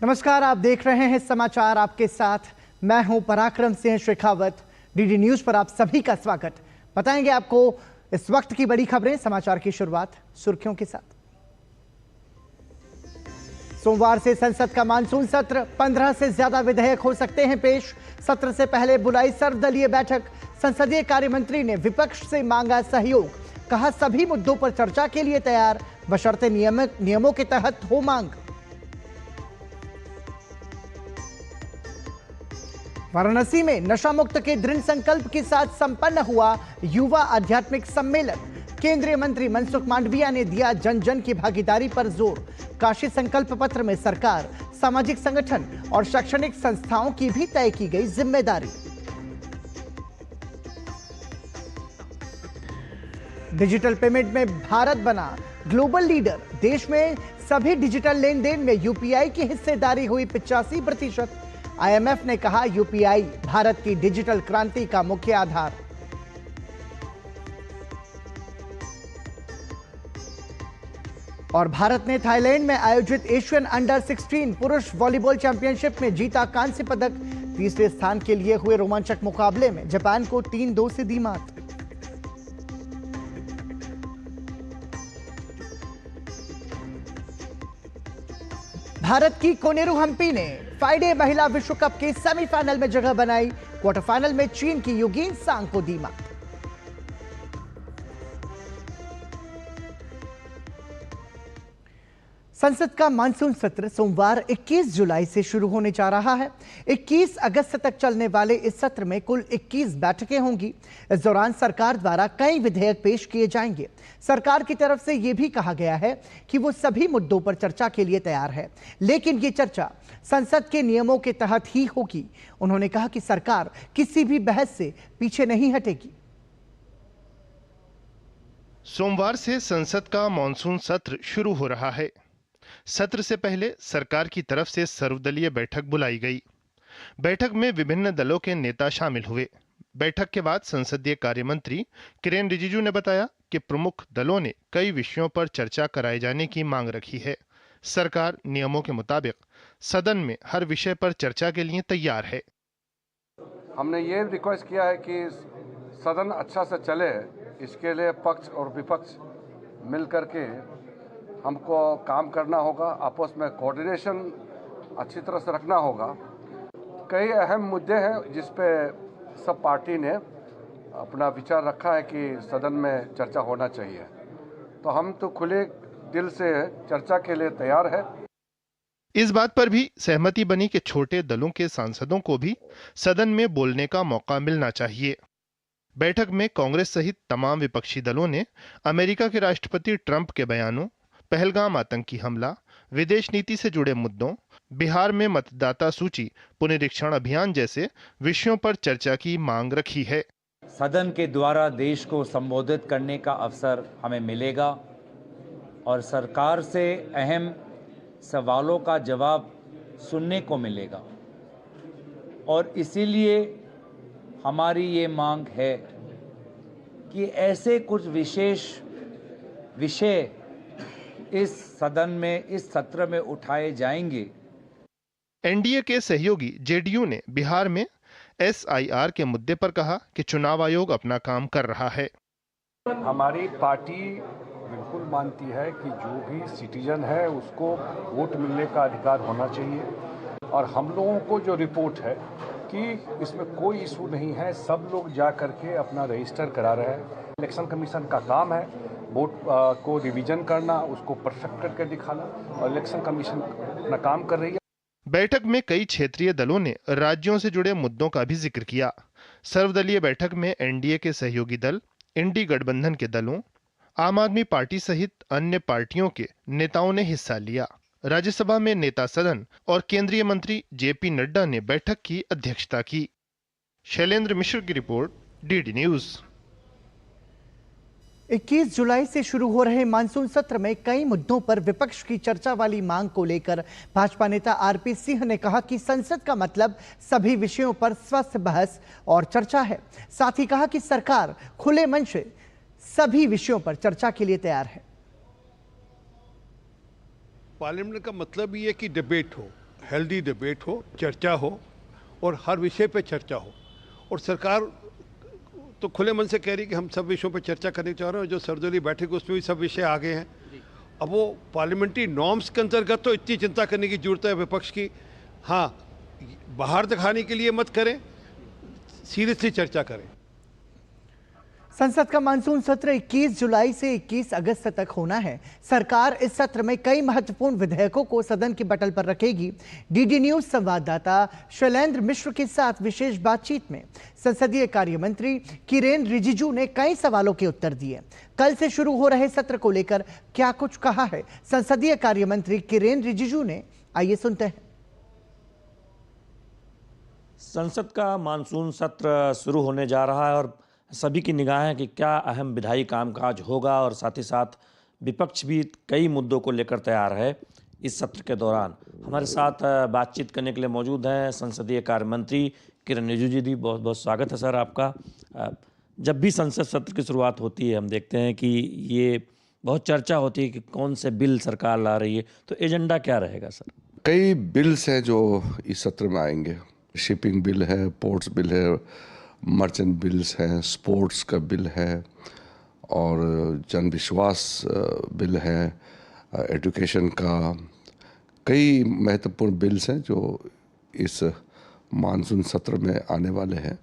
नमस्कार, आप देख रहे हैं समाचार। आपके साथ मैं हूं पराक्रम सिंह शेखावत। डीडी न्यूज पर आप सभी का स्वागत। बताएंगे आपको इस वक्त की बड़ी खबरें। समाचार की शुरुआत सुर्खियों के साथ। सोमवार से संसद का मानसून सत्र, 15 से ज्यादा विधेयक हो सकते हैं पेश। सत्र से पहले बुलाई सर्वदलीय बैठक। संसदीय कार्य मंत्री ने विपक्ष से मांगा सहयोग, कहा सभी मुद्दों पर चर्चा के लिए तैयार, बशर्ते नियमों के तहत हो मांग। वाराणसी में नशा मुक्त के दृढ़ संकल्प के साथ संपन्न हुआ युवा आध्यात्मिक सम्मेलन। केंद्रीय मंत्री मनसुख मांडविया ने दिया जन जन की भागीदारी पर जोर। काशी संकल्प पत्र में सरकार, सामाजिक संगठन और शैक्षणिक संस्थाओं की भी तय की गई जिम्मेदारी। डिजिटल पेमेंट में भारत बना ग्लोबल लीडर। देश में सभी डिजिटल लेन देन में यूपीआई की हिस्सेदारी हुई 85%। आईएमएफ ने कहा यूपीआई भारत की डिजिटल क्रांति का मुख्य आधार। और भारत ने थाईलैंड में आयोजित एशियन अंडर 16 पुरुष वॉलीबॉल चैंपियनशिप में जीता कांस्य पदक। तीसरे स्थान के लिए हुए रोमांचक मुकाबले में जापान को 3-2 से दी मात। भारत की कोनेरू हम्पी ने FIDE महिला विश्व कप के सेमीफाइनल में जगह बनाई। क्वार्टर फाइनल में चीन की युगिन सांग को दी मात। संसद का मानसून सत्र सोमवार 21 जुलाई से शुरू होने जा रहा है। 21 अगस्त तक चलने वाले इस सत्र में कुल 21 बैठकें होंगी। इस दौरान सरकार द्वारा कई विधेयक पेश किए जाएंगे। सरकार की तरफ से यह भी कहा गया है कि वो सभी मुद्दों पर चर्चा के लिए तैयार है, लेकिन ये चर्चा संसद के नियमों के तहत ही होगी। उन्होंने कहा कि सरकार किसी भी बहस से पीछे नहीं हटेगी। सोमवार से संसद का मानसून सत्र शुरू हो रहा है। सत्र से पहले सरकार की तरफ से सर्वदलीय बैठक बुलाई गई। बैठक में विभिन्न दलों के नेता शामिल हुए। बैठक के बाद संसदीय कार्य मंत्री किरेन रिजिजू ने बताया कि प्रमुख दलों ने कई विषयों पर चर्चा कराए जाने की मांग रखी है। सरकार नियमों के मुताबिक सदन में हर विषय पर चर्चा के लिए तैयार है। हमने ये रिक्वेस्ट किया है कि सदन अच्छा से चले, इसके लिए पक्ष और विपक्ष मिल करके हमको काम करना होगा। आपस में कोऑर्डिनेशन अच्छी तरह से रखना होगा। कई अहम मुद्दे हैं जिस पे सब पार्टी ने अपना विचार रखा है कि सदन में चर्चा होना चाहिए, तो हम तो खुले दिल से चर्चा के लिए तैयार है। इस बात पर भी सहमति बनी कि छोटे दलों के सांसदों को भी सदन में बोलने का मौका मिलना चाहिए। बैठक में कांग्रेस सहित तमाम विपक्षी दलों ने अमेरिका के राष्ट्रपति ट्रंप के बयानों, पहलगाम आतंकी हमला, विदेश नीति से जुड़े मुद्दों, बिहार में मतदाता सूची पुनरीक्षण अभियान जैसे विषयों पर चर्चा की मांग रखी है। सदन के द्वारा देश को संबोधित करने का अवसर हमें मिलेगा और सरकार से अहम सवालों का जवाब सुनने को मिलेगा, और इसीलिए हमारी ये मांग है कि ऐसे कुछ विशेष विषय इस सदन में, इस सत्र में उठाए जाएंगे। एनडीए के सहयोगी जेडीयू ने बिहार में एसआईआर के मुद्दे पर कहा कि चुनाव आयोग अपना काम कर रहा है। हमारी पार्टी बिल्कुल मानती है कि जो भी सिटीजन है उसको वोट मिलने का अधिकार होना चाहिए, और हम लोगों को जो रिपोर्ट है कि इसमें कोई इशू नहीं है, सब लोग जा करके अपना रजिस्टर करा रहे हैं। इलेक्शन कमीशन का काम है वोट को रिवीजन करना, उसको परफेक्ट करके दिखाना, और इलेक्शन कमीशन अपना काम कर रही है। बैठक में कई क्षेत्रीय दलों ने राज्यों से जुड़े मुद्दों का भी जिक्र किया। सर्वदलीय बैठक में एनडीए के सहयोगी दल, इंडी गठबंधन के दलों, आम आदमी पार्टी सहित अन्य पार्टियों के नेताओं ने हिस्सा लिया। राज्यसभा में नेता सदन और केंद्रीय मंत्री जेपी नड्डा ने बैठक की अध्यक्षता की। शैलेंद्र मिश्र की रिपोर्ट, डीडी न्यूज। 21 जुलाई से शुरू हो रहे मानसून सत्र में कई मुद्दों पर विपक्ष की चर्चा वाली मांग को लेकर भाजपा नेता आरपी सिंह ने कहा कि संसद का मतलब सभी विषयों पर स्वस्थ बहस और चर्चा है। साथ ही कहा कि सरकार खुले मन से सभी विषयों पर चर्चा के लिए तैयार है। पार्लियामेंट का मतलब ये है कि डिबेट हो, हेल्दी डिबेट हो, चर्चा हो और हर विषय पे चर्चा हो। और सरकार तो खुले मन से कह रही कि हम सब विषयों पर चर्चा करने चाह रहे हैं, जो सर्वदलीय बैठक उसमें भी सब विषय आ गए हैं। अब वो पार्लियामेंट्री नॉर्म्स के अंतर्गत तो इतनी चिंता करने की जरूरत है विपक्ष की, हाँ बाहर दिखाने के लिए मत करें, सीरियसली चर्चा करें। संसद का मानसून सत्र 21 जुलाई से 21 अगस्त तक होना है। सरकार इस सत्र में कई महत्वपूर्ण विधेयकों को सदन की पटल पर रखेगी। डीडी न्यूज संवाददाता शैलेंद्र मिश्र के साथ विशेष बातचीत में संसदीय कार्य मंत्री किरेन रिजिजू ने कई सवालों के उत्तर दिए। कल से शुरू हो रहे सत्र को लेकर क्या कुछ कहा है संसदीय कार्य मंत्री किरेन रिजिजू ने, आइए सुनते हैं। संसद का मानसून सत्र शुरू होने जा रहा है और सभी की निगाहें हैं कि क्या अहम विधायी कामकाज होगा और साथ ही साथ विपक्ष भी कई मुद्दों को लेकर तैयार है। इस सत्र के दौरान हमारे साथ बातचीत करने के लिए मौजूद हैं संसदीय कार्य मंत्री किरेन रिजिजू जी। बहुत बहुत स्वागत है सर आपका। जब भी संसद सत्र की शुरुआत होती है हम देखते हैं कि ये बहुत चर्चा होती है कि कौन से बिल सरकार ला रही है, तो एजेंडा क्या रहेगा सर? कई बिल्स हैं जो इस सत्र में आएंगे। शिपिंग बिल है, पोर्ट्स बिल है, मर्चेंट बिल्स हैं, स्पोर्ट्स का बिल है और जन विश्वास बिल है, एजुकेशन का। कई महत्वपूर्ण बिल्स हैं जो इस मानसून सत्र में आने वाले हैं।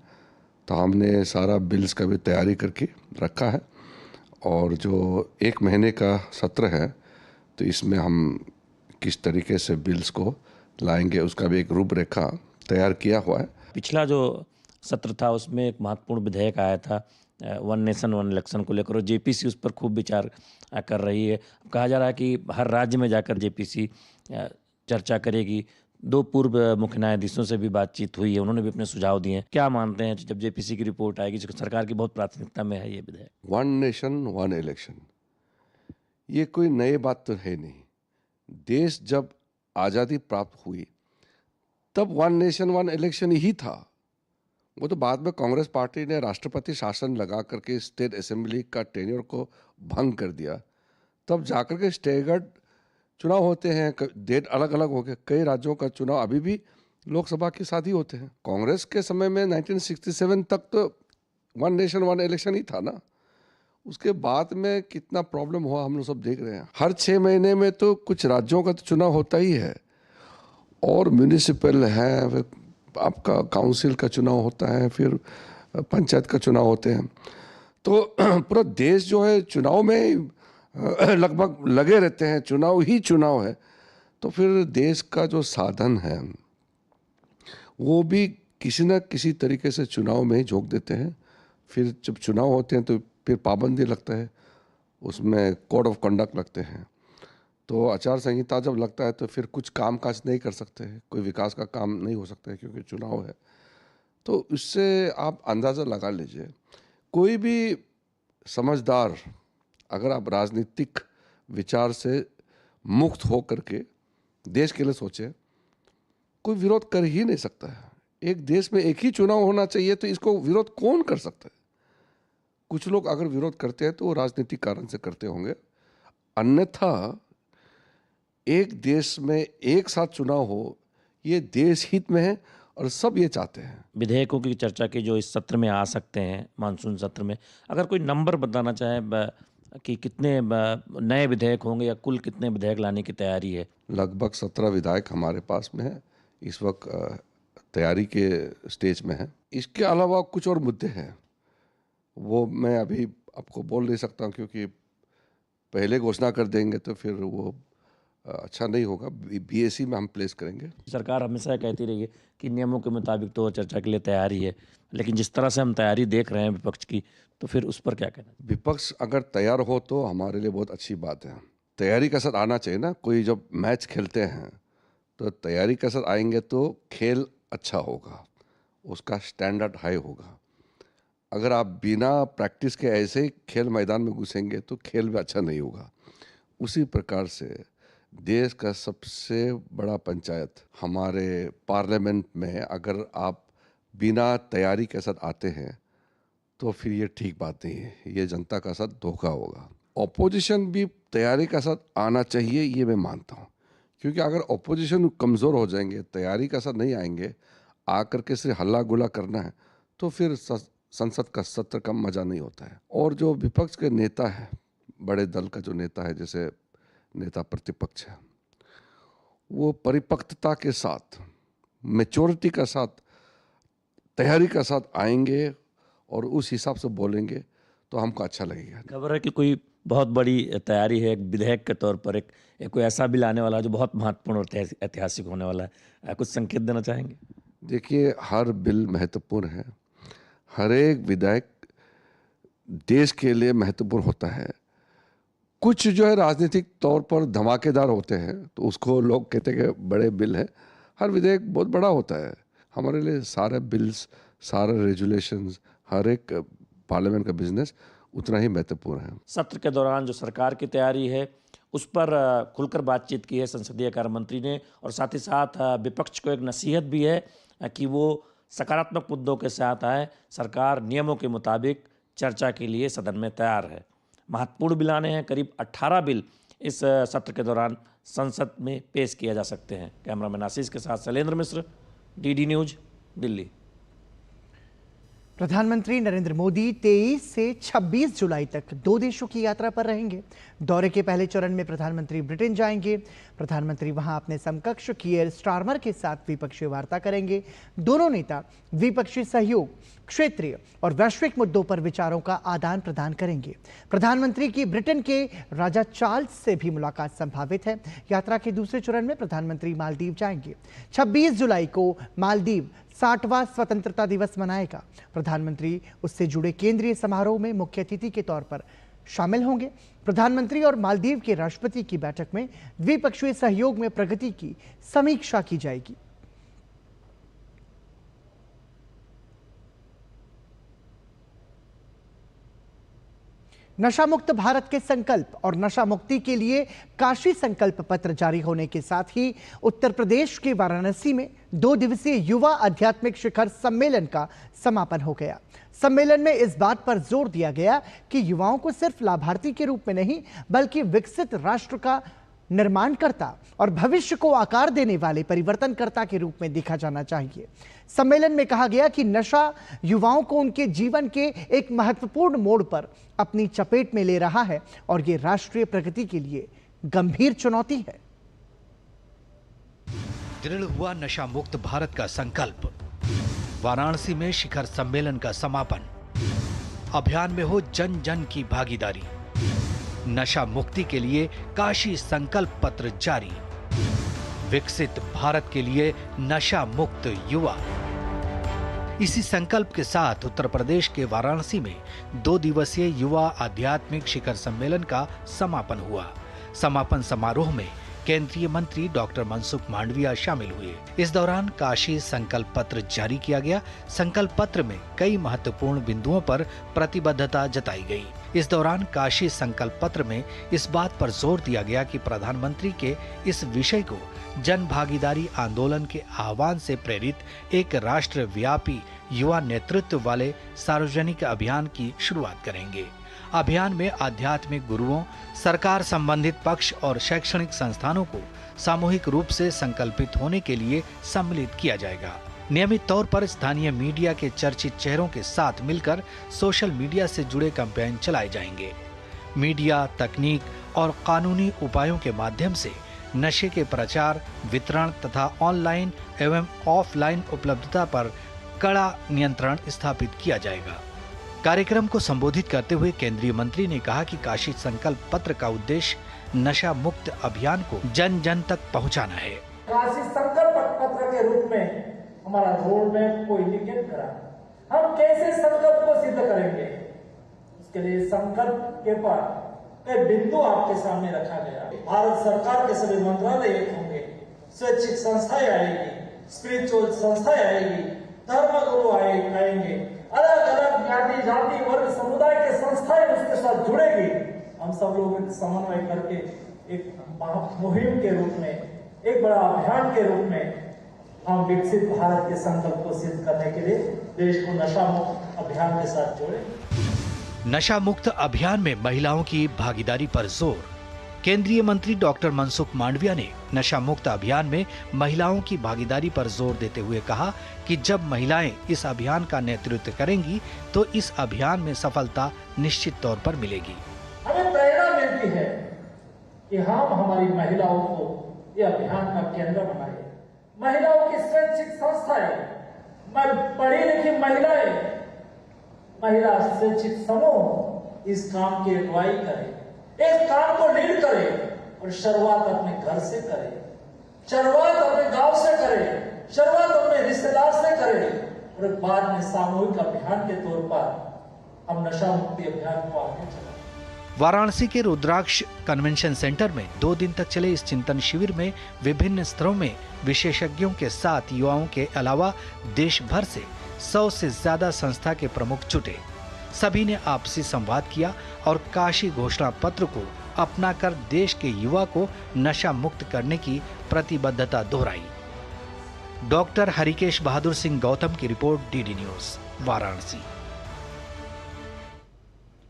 तो हमने सारा बिल्स का भी तैयारी करके रखा है और जो एक महीने का सत्र है तो इसमें हम किस तरीके से बिल्स को लाएंगे उसका भी एक रूपरेखा तैयार किया हुआ है। पिछला जो सत्र था उसमें एक महत्वपूर्ण विधेयक आया था वन नेशन वन इलेक्शन को लेकर और जेपीसी उस पर खूब विचार कर रही है। कहा जा रहा है कि हर राज्य में जाकर जेपीसी चर्चा करेगी। 2 पूर्व मुख्य न्यायाधीशों से भी बातचीत हुई है, उन्होंने भी अपने सुझाव दिए हैं। क्या मानते हैं जब जेपीसी की रिपोर्ट आएगी, जो सरकार की बहुत प्राथमिकता में है ये विधेयक? वन नेशन वन इलेक्शन ये कोई नई बात तो है नहीं। देश जब आज़ादी प्राप्त हुई तब वन नेशन वन इलेक्शन ही था। वो तो बाद में कांग्रेस पार्टी ने राष्ट्रपति शासन लगा करके स्टेट असेंबली का टेन्योर को भंग कर दिया, तब जाकर के स्टेगर्ड चुनाव होते हैं। डेट अलग अलग हो गए। कई राज्यों का चुनाव अभी भी लोकसभा के साथ ही होते हैं। कांग्रेस के समय में 1967 तक तो वन नेशन वन इलेक्शन ही था ना। उसके बाद में कितना प्रॉब्लम हुआ हम लोग सब देख रहे हैं। हर 6 महीने में तो कुछ राज्यों का तो चुनाव होता ही है और म्यूनिसिपल है, फिर आपका काउंसिल का चुनाव होता है, फिर पंचायत का चुनाव होते हैं। तो पूरा देश जो है चुनाव में लगभग लगे रहते हैं। चुनाव ही चुनाव है। तो फिर देश का जो साधन है वो भी किसी न किसी तरीके से चुनाव में ही झोंक देते हैं। फिर जब चुनाव होते हैं तो फिर पाबंदी लगता है, उसमें कोड ऑफ कंडक्ट लगते हैं। तो आचार संहिता जब लगता है तो फिर कुछ काम काज नहीं कर सकते हैं, कोई विकास का काम नहीं हो सकता है क्योंकि चुनाव है। तो इससे आप अंदाज़ा लगा लीजिए, कोई भी समझदार अगर आप राजनीतिक विचार से मुक्त हो करके देश के लिए सोचे, कोई विरोध कर ही नहीं सकता है। एक देश में एक ही चुनाव होना चाहिए, तो इसको विरोध कौन कर सकता है? कुछ लोग अगर विरोध करते हैं तो वो राजनीतिक कारण से करते होंगे, अन्यथा एक देश में एक साथ चुनाव हो ये देश हित में है और सब ये चाहते हैं। विधेयकों की चर्चा की जो इस सत्र में आ सकते हैं मानसून सत्र में, अगर कोई नंबर बताना चाहे कि कितने नए विधेयक होंगे या कुल कितने विधेयक लाने की तैयारी है? लगभग 17 विधायक हमारे पास में है, इस वक्त तैयारी के स्टेज में है। इसके अलावा कुछ और मुद्दे हैं, वो मैं अभी आपको बोल नहीं सकता हूँ क्योंकि पहले घोषणा कर देंगे तो फिर वो अच्छा नहीं होगा। बीएसी में हम प्लेस करेंगे। सरकार हमेशा कहती रही है कि नियमों के मुताबिक तो चर्चा के लिए तैयारी है, लेकिन जिस तरह से हम तैयारी देख रहे हैं विपक्ष की, तो फिर उस पर क्या कहना? विपक्ष अगर तैयार हो तो हमारे लिए बहुत अच्छी बात है। तैयारी के साथ आना चाहिए ना। कोई जब मैच खेलते हैं तो तैयारी के साथ आएंगे तो खेल अच्छा होगा, उसका स्टैंडर्ड हाई होगा। अगर आप बिना प्रैक्टिस के ऐसे ही खेल मैदान में घुसेंगे तो खेल भी अच्छा नहीं होगा। उसी प्रकार से देश का सबसे बड़ा पंचायत हमारे पार्लियामेंट में अगर आप बिना तैयारी के साथ आते हैं तो फिर ये ठीक बात नहीं है, ये जनता का साथ धोखा होगा। ऑपोजिशन भी तैयारी के साथ आना चाहिए, ये मैं मानता हूँ, क्योंकि अगर ऑपोजिशन कमज़ोर हो जाएंगे, तैयारी का साथ नहीं आएंगे, आकर के सिर्फ हल्ला गुला करना है, तो फिर संसद का सत्र का मज़ा नहीं होता है। और जो विपक्ष के नेता है, बड़े दल का जो नेता है, जैसे नेता प्रतिपक्ष है, वो परिपक्वता के साथ, मैच्योरिटी का साथ, तैयारी का साथ आएंगे और उस हिसाब से बोलेंगे तो हमको अच्छा लगेगा। खबर है कि कोई बहुत बड़ी तैयारी है, एक विधेयक के तौर पर एक कोई ऐसा बिल आने वाला है जो बहुत महत्वपूर्ण और ऐतिहासिक होने वाला है। कुछ संकेत देना चाहेंगे? देखिए, हर बिल महत्वपूर्ण है, हर एक विधेयक देश के लिए महत्वपूर्ण होता है। कुछ जो है राजनीतिक तौर पर धमाकेदार होते हैं तो उसको लोग कहते हैं कि बड़े बिल है। हर विधेयक बहुत बड़ा होता है। हमारे लिए सारे बिल्स, सारे रेजुलेशंस, हर एक पार्लियामेंट का बिजनेस उतना ही महत्वपूर्ण है। सत्र के दौरान जो सरकार की तैयारी है उस पर खुलकर बातचीत की है संसदीय कार्य मंत्री ने, और साथ ही साथ विपक्ष को एक नसीहत भी है कि वो सकारात्मक मुद्दों के साथ आए। सरकार नियमों के मुताबिक चर्चा के लिए सदन में तैयार है। महत्वपूर्ण बिल आने हैं, करीब 18 बिल इस सत्र के दौरान संसद में पेश किया जा सकते हैं। कैमरामैन आशीष के साथ शैलेंद्र मिश्र, डीडी न्यूज, दिल्ली। प्रधानमंत्री नरेंद्र मोदी 23 से 26 जुलाई तक 2 देशों की यात्रा पर रहेंगे। दौरे के पहले चरण में प्रधानमंत्री ब्रिटेन जाएंगे। प्रधानमंत्री वहां अपने समकक्ष कीयर स्टारमर के साथ द्विपक्षीय वार्ता करेंगे। दोनों नेता द्विपक्षीय सहयोग, क्षेत्रीय और वैश्विक मुद्दों पर विचारों का आदान प्रदान करेंगे। प्रधानमंत्री की ब्रिटेन के राजा चार्ल्स से भी मुलाकात संभावित है। यात्रा के दूसरे चरण में प्रधानमंत्री मालदीव जाएंगे। 26 जुलाई को मालदीव 60वां स्वतंत्रता दिवस मनाएगा। प्रधानमंत्री उससे जुड़े केंद्रीय समारोह में मुख्य अतिथि के तौर पर शामिल होंगे। प्रधानमंत्री और मालदीव के राष्ट्रपति की बैठक में द्विपक्षीय सहयोग में प्रगति की समीक्षा की जाएगी। नशा मुक्त भारत के संकल्प और नशा मुक्ति के लिए काशी संकल्प पत्र जारी होने के साथ ही उत्तर प्रदेश के वाराणसी में 2 दिवसीय युवा आध्यात्मिक शिखर सम्मेलन का समापन हो गया। सम्मेलन में इस बात पर जोर दिया गया कि युवाओं को सिर्फ लाभार्थी के रूप में नहीं, बल्कि विकसित राष्ट्र का निर्माणकर्ता और भविष्य को आकार देने वाले परिवर्तनकर्ता के रूप में देखा जाना चाहिए। सम्मेलन में कहा गया कि नशा युवाओं को उनके जीवन के एक महत्वपूर्ण मोड़ पर अपनी चपेट में ले रहा है और ये राष्ट्रीय प्रगति के लिए गंभीर चुनौती है। दृढ़ हुआ नशा मुक्त भारत का संकल्प, वाराणसी में शिखर सम्मेलन का समापन, अभियान में हो जन जन की भागीदारी, नशा मुक्ति के लिए काशी संकल्प पत्र जारी, विकसित भारत के लिए नशा मुक्त युवा। इसी संकल्प के साथ उत्तर प्रदेश के वाराणसी में 2 दिवसीय युवा आध्यात्मिक शिखर सम्मेलन का समापन हुआ। समापन समारोह में केंद्रीय मंत्री डॉक्टर मनसुख मांडविया शामिल हुए। इस दौरान काशी संकल्प पत्र जारी किया गया। संकल्प पत्र में कई महत्वपूर्ण बिंदुओं पर प्रतिबद्धता जताई गई। इस दौरान काशी संकल्प पत्र में इस बात पर जोर दिया गया कि प्रधानमंत्री के इस विषय को जन भागीदारी आंदोलन के आह्वान से प्रेरित एक राष्ट्रव्यापी युवा नेतृत्व वाले सार्वजनिक अभियान की शुरुआत करेंगे। अभियान में आध्यात्मिक गुरुओं, सरकार संबंधित पक्ष और शैक्षणिक संस्थानों को सामूहिक रूप से संकल्पित होने के लिए सम्मिलित किया जाएगा। नियमित तौर पर स्थानीय मीडिया के चर्चित चेहरों के साथ मिलकर सोशल मीडिया से जुड़े कैंपेन चलाए जाएंगे। मीडिया, तकनीक और कानूनी उपायों के माध्यम से नशे के प्रचार, वितरण तथा ऑनलाइन एवं ऑफलाइन उपलब्धता पर कड़ा नियंत्रण स्थापित किया जाएगा। कार्यक्रम को संबोधित करते हुए केंद्रीय मंत्री ने कहा कि काशी संकल्प पत्र का उद्देश्य नशा मुक्त अभियान को जन जन तक पहुंचाना है। काशी संकल्प पत्र के रूप में हमारा रोड मैप को इंडिकेट करा, हम कैसे संकल्प को सिद्ध करेंगे, इसके लिए संकल्प के पर एक बिंदु आपके सामने रखा गया। भारत सरकार के सभी मंत्रालय एक होंगे, स्वैच्छिक संस्थाएं आएगी, स्पिरिचुअल संस्थाएं आएगी, धर्मगुरु आएंगे, अलग अलग जाति, वर्ग, समुदाय के संस्थाएं उसके साथ जुड़ेगी। हम सब लोग समन्वय करके एक मुहिम के रूप में, एक बड़ा अभियान के रूप में हम विकसित भारत के संकल्प को सिद्ध करने के लिए देश को नशा मुक्त अभियान के साथ जोड़े। नशा मुक्त अभियान में महिलाओं की भागीदारी पर जोर, केंद्रीय मंत्री डॉक्टर मनसुख मांडविया ने नशा मुक्त अभियान में महिलाओं की भागीदारी पर जोर देते हुए कहा कि जब महिलाएं इस अभियान का नेतृत्व करेंगी तो इस अभियान में सफलता निश्चित तौर पर मिलेगी। हमें प्रेरणा मिलती है कि हम हमारी महिलाओं को ये अभियान का केंद्र बनाए। महिलाओं की स्वैच्छिक संस्थाएं, पढ़ी लिखी महिलाएं, महिला स्वैच्छिक समूह इस काम की अगुवाई करें, इस काम को लीड करें और शुरुआत अपने घर से करें, शुरुआत अपने गांव से करें, शुरुआत अपने रिश्तेदार से करें और बाद में सामूहिक अभियान के तौर पर हम नशा मुक्ति अभियान को आगे चलाएं। वाराणसी के रुद्राक्ष कन्वेंशन सेंटर में 2 दिन तक चले इस चिंतन शिविर में विभिन्न स्तरों में विशेषज्ञों के साथ युवाओं के अलावा देश भर से 100 से ज्यादा संस्था के प्रमुख जुटे। सभी ने आपसी संवाद किया और काशी घोषणा पत्र को अपनाकर देश के युवा को नशा मुक्त करने की प्रतिबद्धता दोहराई। डॉक्टर हरिकेश बहादुर सिंह गौतम की रिपोर्ट, डीडी न्यूज, वाराणसी।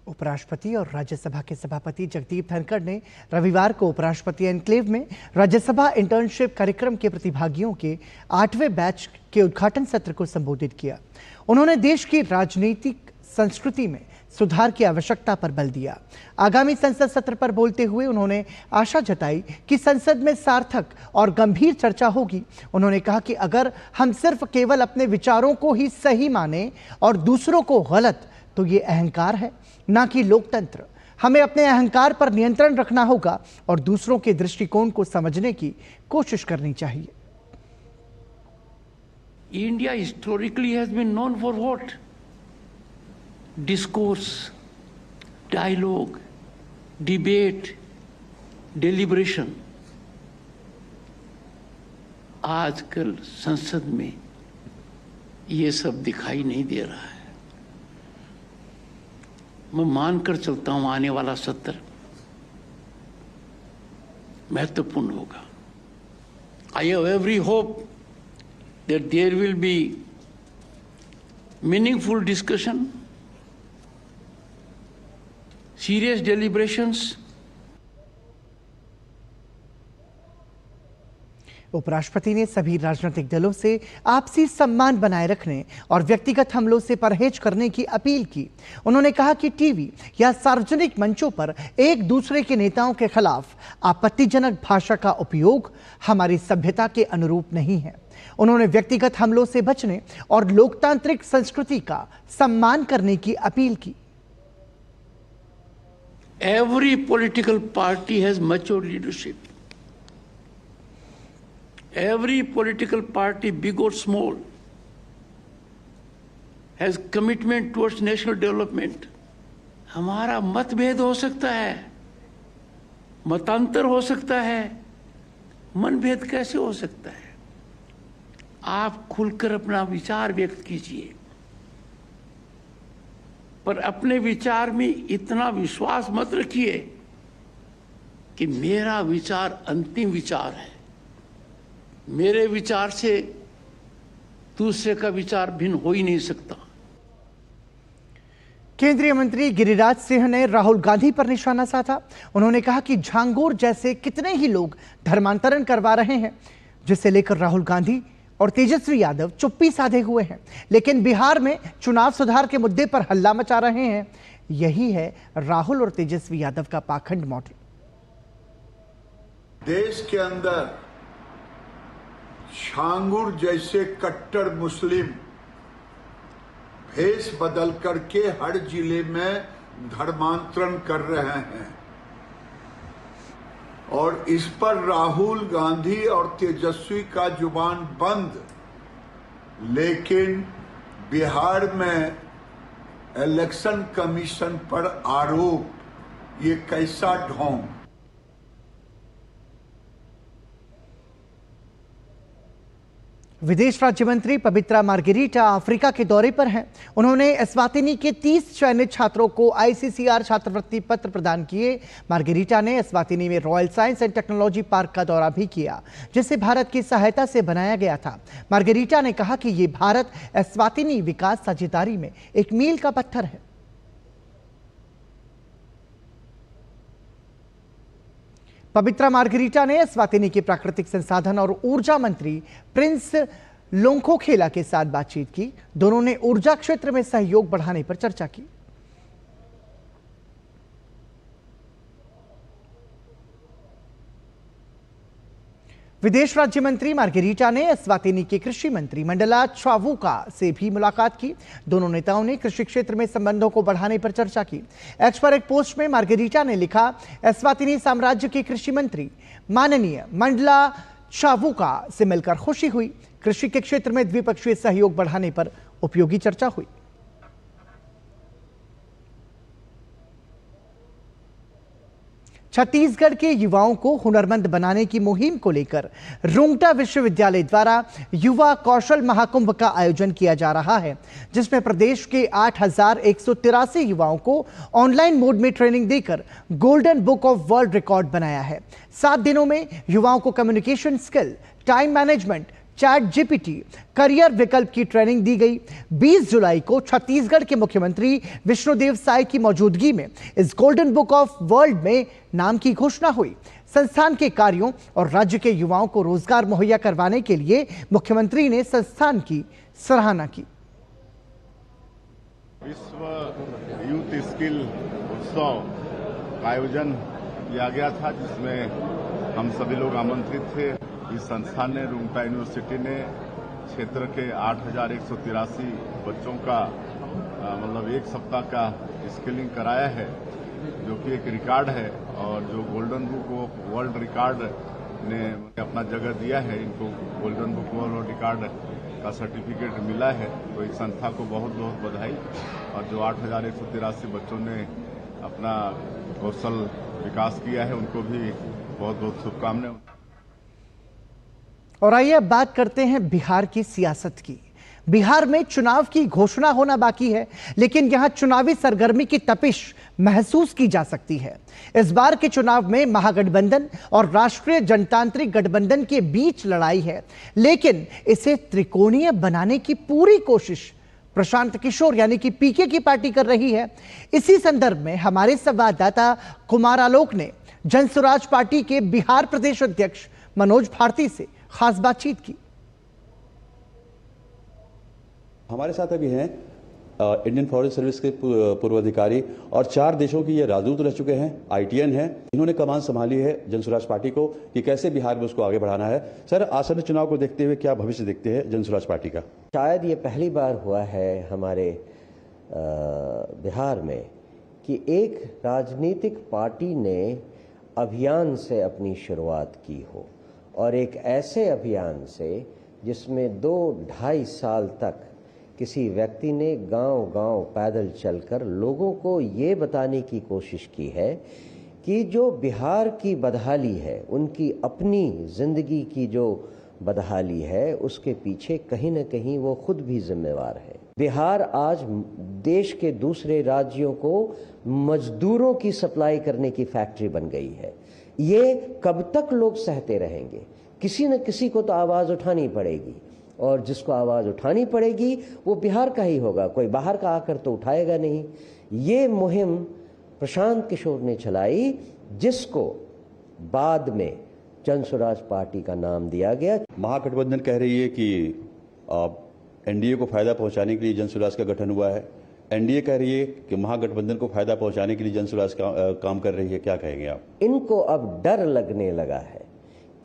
उपराष्ट्रपति और राज्यसभा के सभापति जगदीप धनखड़ ने रविवार को उपराष्ट्रपति एनक्लेव में राज्यसभा इंटर्नशिप कार्यक्रम के प्रतिभागियों के 8वें बैच के उद्घाटन सत्र को संबोधित किया। उन्होंने देश की राजनीतिक संस्कृति में सुधार की आवश्यकता पर बल दिया। आगामी संसद सत्र पर बोलते हुए उन्होंने आशा जताई कि संसद में सार्थक और गंभीर चर्चा होगी। उन्होंने कहा कि अगर हम सिर्फ केवल अपने विचारों को ही सही माने और दूसरों को गलत, तो ये अहंकार है, ना कि लोकतंत्र। हमें अपने अहंकार पर नियंत्रण रखना होगा और दूसरों के दृष्टिकोण को समझने की कोशिश करनी चाहिए। India historically has been known for what? Discourse, dialogue, debate, deliberation. आजकल संसद में ये सब दिखाई नहीं दे रहा है। मैं मानकर चलता हूं आने वाला सत्र महत्वपूर्ण होगा। I have every hope that there will be meaningful discussion, serious deliberations. उपराष्ट्रपति ने सभी राजनीतिक दलों से आपसी सम्मान बनाए रखने और व्यक्तिगत हमलों से परहेज करने की अपील की। उन्होंने कहा कि टीवी या सार्वजनिक मंचों पर एक दूसरे के नेताओं के खिलाफ आपत्तिजनक भाषा का उपयोग हमारी सभ्यता के अनुरूप नहीं है। उन्होंने व्यक्तिगत हमलों से बचने और लोकतांत्रिक संस्कृति का सम्मान करने की अपील की। Every political party has mature leadership. Every political party, big or small, has commitment towards national development. हमारा मतभेद हो सकता है, मतांतर हो सकता है, मनभेद कैसे हो सकता है? आप खुलकर अपना विचार व्यक्त कीजिए, पर अपने विचार में इतना विश्वास मत रखिए कि मेरा विचार अंतिम विचार है, मेरे विचार से दूसरे का विचार भिन्न हो ही नहीं सकता। केंद्रीय मंत्री गिरिराज सिंह ने राहुल गांधी पर निशाना साधा। उन्होंने कहा कि झांगोर जैसे कितने ही लोग धर्मांतरण करवा रहे हैं, जिसे लेकर राहुल गांधी और तेजस्वी यादव चुप्पी साधे हुए हैं, लेकिन बिहार में चुनाव सुधार के मुद्दे पर हल्ला मचा रहे हैं। यही है राहुल और तेजस्वी यादव का पाखंड मॉडल। देश के अंदर झांगुर जैसे कट्टर मुस्लिम भेष बदल करके हर जिले में धर्मांतरण कर रहे हैं और इस पर राहुल गांधी और तेजस्वी का जुबान बंद। लेकिन बिहार में इलेक्शन कमीशन पर आरोप, ये कैसा ढोंग। विदेश राज्य मंत्री पवित्रा मार्गेरिटा अफ्रीका के दौरे पर हैं। उन्होंने एस्वातिनी के 30 चयनित छात्रों को आईसीसीआर छात्रवृत्ति पत्र प्रदान किए। मार्गेरिटा ने एस्वातिनी में royal science and technology park का दौरा भी किया, जिसे भारत की सहायता से बनाया गया था। मार्गेरिटा ने कहा कि ये भारत एस्वातिनी विकास साझेदारी में एक मील का पत्थर है। पवित्रा मार्गरीटा ने एस्वातिनी के प्राकृतिक संसाधन और ऊर्जा मंत्री प्रिंस लोंगखोखेला के साथ बातचीत की। दोनों ने ऊर्जा क्षेत्र में सहयोग बढ़ाने पर चर्चा की। विदेश राज्य मंत्री मार्गरीटा ने एस्वातिनी के कृषि मंत्री मंडला चावुका से भी मुलाकात की। दोनों नेताओं ने कृषि क्षेत्र में संबंधों को बढ़ाने पर चर्चा की। एक्स पर एक पोस्ट में मार्गरीटा ने लिखा, एस्वातिनी साम्राज्य के कृषि मंत्री माननीय मंडला चावुका से मिलकर खुशी हुई। कृषि के क्षेत्र में द्विपक्षीय सहयोग बढ़ाने पर उपयोगी चर्चा हुई। छत्तीसगढ़ के युवाओं को हुनरमंद बनाने की मुहिम को लेकर रुंगटा विश्वविद्यालय द्वारा युवा कौशल महाकुंभ का आयोजन किया जा रहा है, जिसमें प्रदेश के 8,183 युवाओं को ऑनलाइन मोड में ट्रेनिंग देकर golden book of world record बनाया है। 7 दिनों में युवाओं को communication skill, time management, chat GPT, career विकल्प की ट्रेनिंग दी गई। 20 जुलाई को छत्तीसगढ़ के मुख्यमंत्री विष्णुदेव साय की मौजूदगी में इस गोल्डन बुक ऑफ वर्ल्ड में नाम की घोषणा हुई। संस्थान के कार्यों और राज्य के युवाओं को रोजगार मुहैया करवाने के लिए मुख्यमंत्री ने संस्थान की सराहना की। विश्व यूथ स्किल उत्सव का आयोजन किया गया था, जिसमें हम सभी लोग आमंत्रित थे। इस संस्थान ने, रुंगटा यूनिवर्सिटी ने क्षेत्र के 8,183 बच्चों का मतलब एक सप्ताह का स्किलिंग कराया है, जो कि एक रिकॉर्ड है। और जो golden book of world record ने अपना जगह दिया है, इनको गोल्डन बुक वर्ल्ड रिकॉर्ड का सर्टिफिकेट मिला है। तो इस संस्था को बहुत बहुत बधाई। और जो 8,183 बच्चों ने अपना कौशल विकास किया है, उनको भी बहुत बहुत शुभकामनाएं। और आइए अब बात करते हैं बिहार की सियासत की। बिहार में चुनाव की घोषणा होना बाकी है, लेकिन यहां चुनावी सरगर्मी की तपिश महसूस की जा सकती है। इस बार के चुनाव में महागठबंधन और राष्ट्रीय जनतांत्रिक गठबंधन के बीच लड़ाई है, लेकिन इसे त्रिकोणीय बनाने की पूरी कोशिश प्रशांत किशोर यानी कि पीके की पार्टी कर रही है। इसी संदर्भ में हमारे संवाददाता कुमार आलोक ने जनसुराज पार्टी के बिहार प्रदेश अध्यक्ष मनोज भारती से खास बातचीत की। हमारे साथ अभी हैं इंडियन फॉरेस्ट सर्विस के पूर्व अधिकारी और 4 देशों की ये राजदूत रह चुके हैं, ITN हैं। इन्होंने कमान संभाली है जनसुराज पार्टी को कि कैसे बिहार में उसको आगे बढ़ाना है। सर, आसन्न चुनाव को देखते हुए क्या भविष्य देखते हैं जनसुराज पार्टी का? शायद ये पहली बार हुआ है हमारे बिहार में कि एक राजनीतिक पार्टी ने अभियान से अपनी शुरुआत की हो, और एक ऐसे अभियान से जिसमें 2-2.5 साल तक किसी व्यक्ति ने गांव-गांव पैदल चलकर लोगों को ये बताने की कोशिश की है कि जो बिहार की बदहाली है, उनकी अपनी जिंदगी की जो बदहाली है, उसके पीछे कहीं न कहीं वो खुद भी जिम्मेवार है। बिहार आज देश के दूसरे राज्यों को मजदूरों की सप्लाई करने की फैक्ट्री बन गई है। ये कब तक लोग सहते रहेंगे? किसी न किसी को तो आवाज़ उठानी पड़ेगी, और जिसको आवाज़ उठानी पड़ेगी वो बिहार का ही होगा, कोई बाहर का आकर तो उठाएगा नहीं। ये मुहिम प्रशांत किशोर ने चलाई, जिसको बाद में जनसुराज पार्टी का नाम दिया गया। महागठबंधन कह रही है कि NDA को फायदा पहुंचाने के लिए जनसुराज का गठन हुआ है। NDA कह रही है कि महागठबंधन को फायदा पहुंचाने के लिए जनसुराज काम कर रही है। क्या कहेंगे आप? इनको अब डर लगने लगा है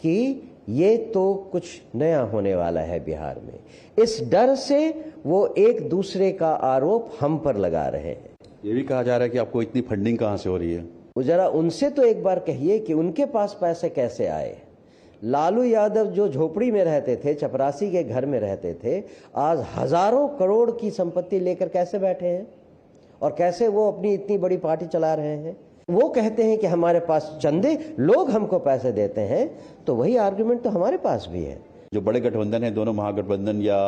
कि ये तो कुछ नया होने वाला है बिहार में। इस डर से वो एक दूसरे का आरोप हम पर लगा रहे हैं। ये भी कहा जा रहा है कि आपको इतनी फंडिंग कहां से हो रही है? जरा उनसे तो एक बार कहिए कि उनके पास पैसे कैसे आए। लालू यादव जो झोपड़ी में रहते थे, चपरासी के घर में रहते थे, आज हजारों करोड़ की संपत्ति लेकर कैसे बैठे हैं, और कैसे वो अपनी इतनी बड़ी पार्टी चला रहे हैं। वो कहते हैं कि हमारे पास चंदे, लोग हमको पैसे देते हैं, तो वही आर्गुमेंट तो हमारे पास भी है। जो बड़े गठबंधन है, दोनों महागठबंधन या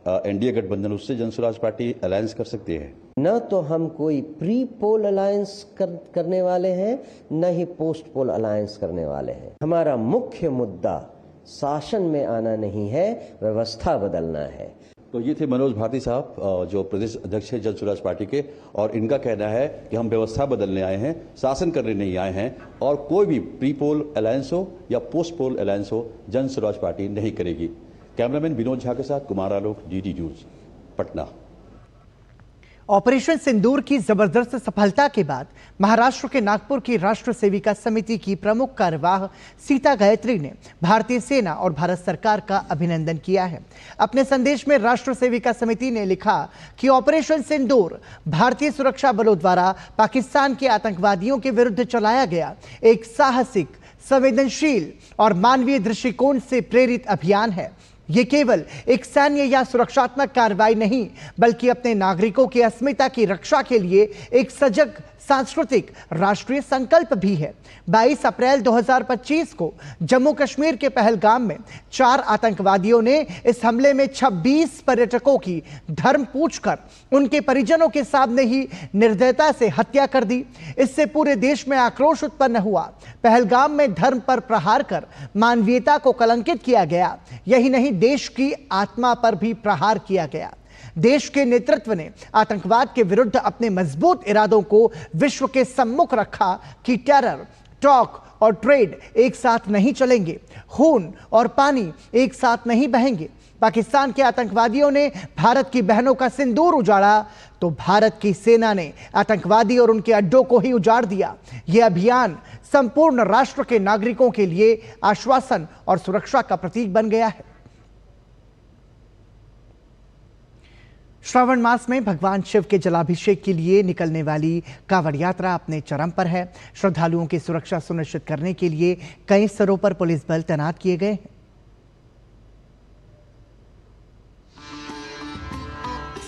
NDA गठबंधन, उससे जनसुराज पार्टी अलायंस कर सकती है? न तो हम कोई प्री पोल अलायंस करने वाले हैं, न ही पोस्ट पोल अलायंस करने वाले हैं। हमारा मुख्य मुद्दा शासन में आना नहीं है, व्यवस्था बदलना है। तो ये थे मनोज भारती साहब, जो प्रदेश अध्यक्ष है जन स्वराज पार्टी के, और इनका कहना है कि हम व्यवस्था बदलने आए हैं, शासन करने नहीं आए हैं, और कोई भी प्री पोल अलायंस हो या पोस्ट पोल अलायंस हो, जन स्वराज पार्टी नहीं करेगी। कैमरामैन विनोद झा के साथ Kumar Alok, DD news, Patna. Operation सिंदूर की जबरदस्त सफलता के बाद महाराष्ट्र के नागपुर की राष्ट्र सेविका समिति की प्रमुख कार्यवाह सीता गायत्री ने भारतीय सेना और भारत सरकार का अभिनंदन किया है। अपने संदेश में राष्ट्र सेविका समिति ने लिखा कि ऑपरेशन सिंदूर भारतीय सुरक्षा बलों द्वारा पाकिस्तान के आतंकवादियों के विरुद्ध चलाया गया एक साहसिक, संवेदनशील और मानवीय दृष्टिकोण से प्रेरित अभियान है। ये केवल एक सैन्य या सुरक्षात्मक कार्रवाई नहीं, बल्कि अपने नागरिकों की अस्मिता की रक्षा के लिए एक सजग सांस्कृतिक राष्ट्रीय संकल्प भी है। 22 अप्रैल 2025 को जम्मू कश्मीर के पहलगाम में 4 आतंकवादियों ने इस हमले में 26 पर्यटकों की धर्म पूछकर उनके परिजनों के सामने ही निर्दयता से हत्या कर दी। इससे पूरे देश में आक्रोश उत्पन्न हुआ। पहलगाम में धर्म पर प्रहार कर मानवीयता को कलंकित किया गया। यही नहीं, देश की आत्मा पर भी प्रहार किया गया। देश के नेतृत्व ने आतंकवाद के विरुद्ध अपने मजबूत इरादों को विश्व के सम्मुख रखा कि टेरर, टॉक और ट्रेड एक साथ नहीं चलेंगे, खून और पानी एक साथ नहीं बहेंगे। पाकिस्तान के आतंकवादियों ने भारत की बहनों का सिंदूर उजाड़ा तो भारत की सेना ने आतंकवादी और उनके अड्डों को ही उजाड़ दिया। यह अभियान संपूर्ण राष्ट्र के नागरिकों के लिए आश्वासन और सुरक्षा का प्रतीक बन गया है। श्रावण मास में भगवान शिव के जलाभिषेक के लिए निकलने वाली कांवड़ यात्रा अपने चरम पर है। श्रद्धालुओं की सुरक्षा सुनिश्चित करने के लिए कई स्तरों पर पुलिस बल तैनात किए गए हैं।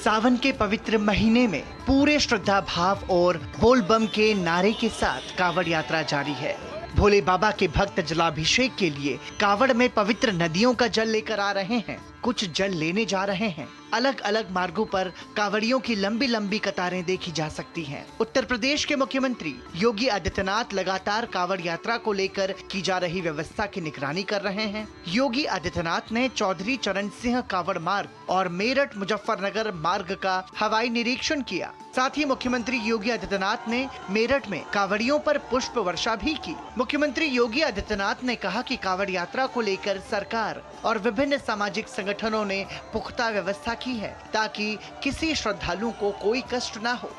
सावन के पवित्र महीने में पूरे श्रद्धा भाव और बोल बम के नारे के साथ कांवड़ यात्रा जारी है। भोले बाबा के भक्त जलाभिषेक के लिए कांवड़ में पवित्र नदियों का जल लेकर आ रहे हैं, कुछ जल लेने जा रहे हैं। अलग अलग मार्गों पर कांवड़ियों की लंबी लंबी कतारें देखी जा सकती हैं। उत्तर प्रदेश के मुख्यमंत्री योगी आदित्यनाथ लगातार कांवड़ यात्रा को लेकर की जा रही व्यवस्था की निगरानी कर रहे हैं। योगी आदित्यनाथ ने चौधरी चरण सिंह कांवड़ मार्ग और मेरठ मुजफ्फरनगर मार्ग का हवाई निरीक्षण किया। साथ ही मुख्यमंत्री योगी आदित्यनाथ ने मेरठ में कांवड़ियों पर पुष्प वर्षा भी की। मुख्यमंत्री योगी आदित्यनाथ ने कहा कि कांवड़ यात्रा को लेकर सरकार और विभिन्न सामाजिक संगठनों ने पुख्ता व्यवस्था की है ताकि किसी श्रद्धालु को कोई कष्ट ना हो।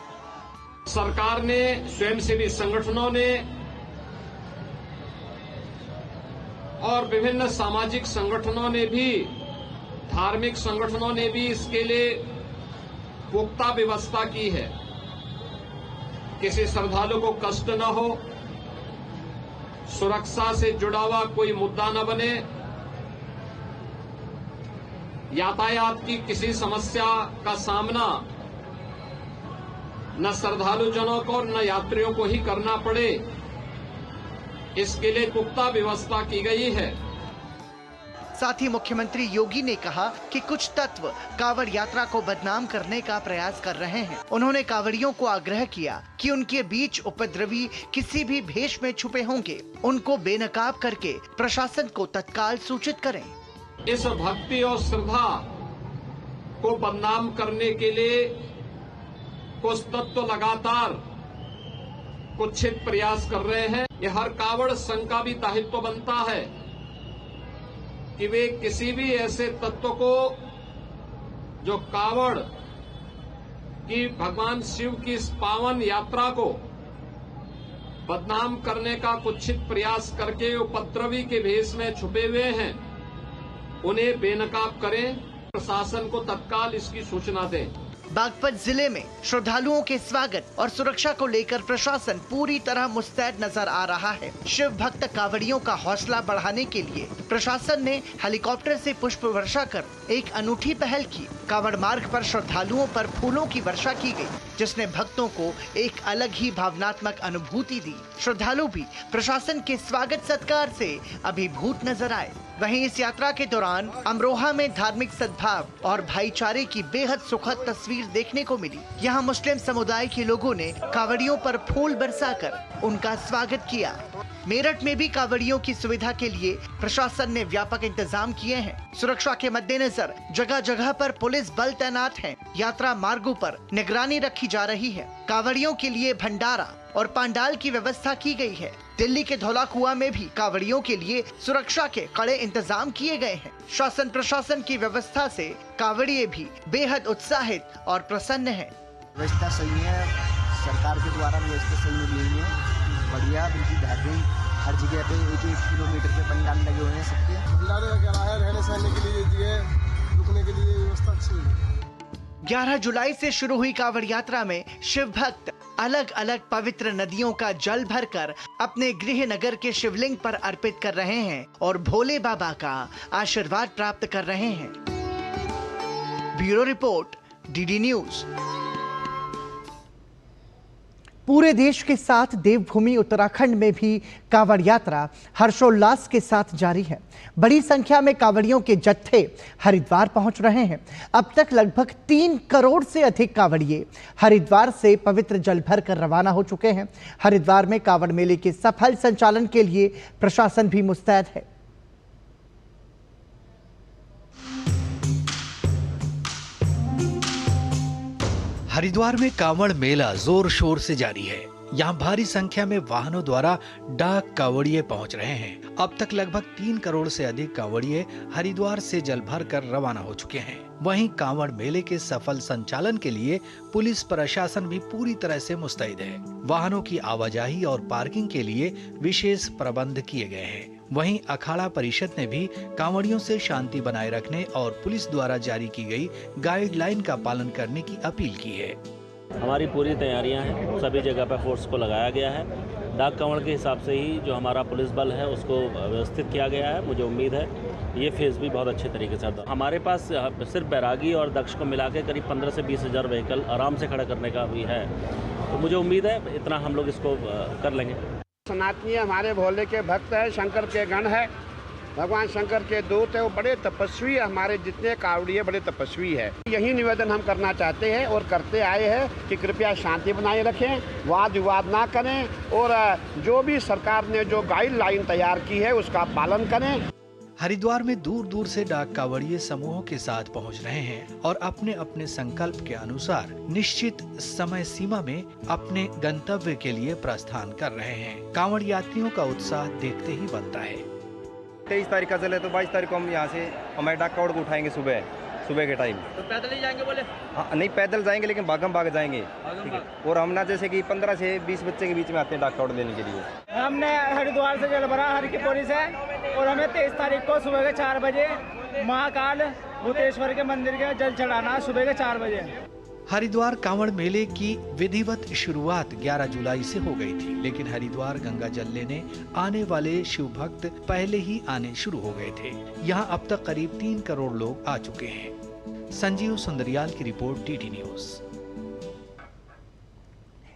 सरकार ने, स्वयंसेवी संगठनों ने और विभिन्न सामाजिक संगठनों ने भी, धार्मिक संगठनों ने भी इसके लिए पुख्ता व्यवस्था की है। किसी श्रद्धालु को कष्ट न हो, सुरक्षा से जुड़ा हुआ कोई मुद्दा न बने, यातायात की किसी समस्या का सामना न श्रद्धालुजनों को न यात्रियों को ही करना पड़े, इसके लिए पुख्ता व्यवस्था की गई है। साथ ही मुख्यमंत्री योगी ने कहा कि कुछ तत्व कांवड़ यात्रा को बदनाम करने का प्रयास कर रहे हैं। उन्होंने कांवड़ियों को आग्रह किया कि उनके बीच उपद्रवी किसी भी भेष में छुपे होंगे, उनको बेनकाब करके प्रशासन को तत्काल सूचित करें। इस भक्ति और श्रद्धा को बदनाम करने के लिए कुछ तत्व लगातार कुत्सित प्रयास कर रहे हैं। ये हर कांवड़ संघ का भी दायित्व बनता है कि वे किसी भी ऐसे तत्व को जो कांवड़ की, भगवान शिव की इस पावन यात्रा को बदनाम करने का कुत्सित प्रयास करके उपद्रवी के भेष में छुपे हुए हैं, उन्हें बेनकाब करें, प्रशासन को तत्काल इसकी सूचना दें। बागपत जिले में श्रद्धालुओं के स्वागत और सुरक्षा को लेकर प्रशासन पूरी तरह मुस्तैद नजर आ रहा है। शिव भक्त कांवड़ियों का हौसला बढ़ाने के लिए प्रशासन ने हेलीकॉप्टर से पुष्प वर्षा कर एक अनूठी पहल की। कांवड़ मार्ग पर श्रद्धालुओं पर फूलों की वर्षा की गई, जिसने भक्तों को एक अलग ही भावनात्मक अनुभूति दी। श्रद्धालु भी प्रशासन के स्वागत सत्कार से अभिभूत नजर आए। वहीं इस यात्रा के दौरान अमरोहा में धार्मिक सद्भाव और भाईचारे की बेहद सुखद तस्वीर देखने को मिली। यहाँ मुस्लिम समुदाय के लोगों ने कांवड़ियों पर फूल बरसाकर उनका स्वागत किया। मेरठ में भी कांवड़ियों की सुविधा के लिए प्रशासन ने व्यापक इंतजाम किए हैं। सुरक्षा के मद्देनजर जगह जगह पर पुलिस बल तैनात है। यात्रा मार्गों पर निगरानी रखी जा रही है। कांवड़ियों के लिए भंडारा और पंडाल की व्यवस्था की गई है। दिल्ली के धौलाकुआं में भी कांवड़ियों के लिए सुरक्षा के कड़े इंतजाम किए गए हैं। शासन प्रशासन की व्यवस्था से कांवड़िये भी बेहद उत्साहित और प्रसन्न हैं। व्यवस्था सही है, सरकार के द्वारा व्यवस्था सही मिली हुई है, बढ़िया, बिल्कुल बेहतरीन। हर जगह पे 1-1 किलोमीटर के पंडाल लगे हुए हैं सबके। भंडारे वगैरह है, रहने सहने के लिए जगह, रुकने के लिए व्यवस्था अच्छी है। 11 जुलाई से शुरू हुई कांवड़ यात्रा में शिव भक्त अलग अलग पवित्र नदियों का जल भरकर अपने गृह नगर के शिवलिंग पर अर्पित कर रहे हैं और भोले बाबा का आशीर्वाद प्राप्त कर रहे हैं। Bureau report, DD news. पूरे देश के साथ देवभूमि उत्तराखंड में भी कांवड़ यात्रा हर्षोल्लास के साथ जारी है। बड़ी संख्या में कांवड़ियों के जत्थे हरिद्वार पहुंच रहे हैं। अब तक लगभग 3 करोड़ से अधिक कांवड़िए हरिद्वार से पवित्र जल भर कर रवाना हो चुके हैं। हरिद्वार में कांवड़ मेले के सफल संचालन के लिए प्रशासन भी मुस्तैद है। हरिद्वार में कांवड़ मेला जोर शोर से जारी है। यहाँ भारी संख्या में वाहनों द्वारा डाक कांवड़िए पहुंच रहे हैं। अब तक लगभग 3 करोड़ से अधिक कांवड़िए हरिद्वार से जल भर कर रवाना हो चुके हैं। वहीं कांवड़ मेले के सफल संचालन के लिए पुलिस प्रशासन भी पूरी तरह से मुस्तैद है। वाहनों की आवाजाही और पार्किंग के लिए विशेष प्रबंध किए गए हैं। वहीं अखाड़ा परिषद ने भी कांवड़ियों से शांति बनाए रखने और पुलिस द्वारा जारी की गई गाइडलाइन का पालन करने की अपील की है। हमारी पूरी तैयारियां हैं, सभी जगह पर फोर्स को लगाया गया है। डाक कांवड़ के हिसाब से ही जो हमारा पुलिस बल है उसको व्यवस्थित किया गया है। मुझे उम्मीद है ये फेज भी बहुत अच्छे तरीके से हमारे पास सिर्फ बैरागी और दक्ष को मिला के करीब 15 से 20 हज़ार व्हीकल आराम से खड़ा करने का भी है। तो मुझे उम्मीद है इतना हम लोग इसको कर लेंगे। सनातनी हमारे भोले के भक्त है, शंकर के गण है, भगवान शंकर के दूत है, वो बड़े तपस्वी है। हमारे जितने कावड़िए बड़े तपस्वी है। यही निवेदन हम करना चाहते हैं और करते आए हैं कि कृपया शांति बनाए रखें, वाद विवाद ना करें और जो भी सरकार ने जो गाइडलाइन तैयार की है उसका पालन करें। हरिद्वार में दूर दूर से डाक कांवड़िए समूहों के साथ पहुंच रहे हैं और अपने अपने संकल्प के अनुसार निश्चित समय सीमा में अपने गंतव्य के लिए प्रस्थान कर रहे हैं। कांवड़ यात्रियों का उत्साह देखते ही बनता है। 23 तारीख का चले तो 22 तारीख को हम यहाँ से हमारे डाक कावड़ को उठाएंगे सुबह के टाइम। तो पैदल ही जाएंगे बोले? हाँ, नहीं पैदल जाएंगे लेकिन भागम भाग जाएंगे। ठीक है। और हम ना जैसे कि 15 से 20 बच्चे के बीच में आते हैं डाक कावड़ लेने के लिए। हमने हरिद्वार से जल भरा हर की पौड़ी से और हमें 23 तारीख को सुबह के 4 बजे महाकाल भूतेश्वर के मंदिर के जल चढ़ाना सुबह के 4 बजे। हरिद्वार कांवड़ मेले की विधिवत शुरुआत 11 जुलाई से हो गई थी, लेकिन हरिद्वार गंगा जल लेने आने वाले शिव भक्त पहले ही आने शुरू हो गए थे। यहाँ अब तक करीब 3 करोड़ लोग आ चुके हैं। संजीव सुंदरियाल की रिपोर्ट, डीडी न्यूज।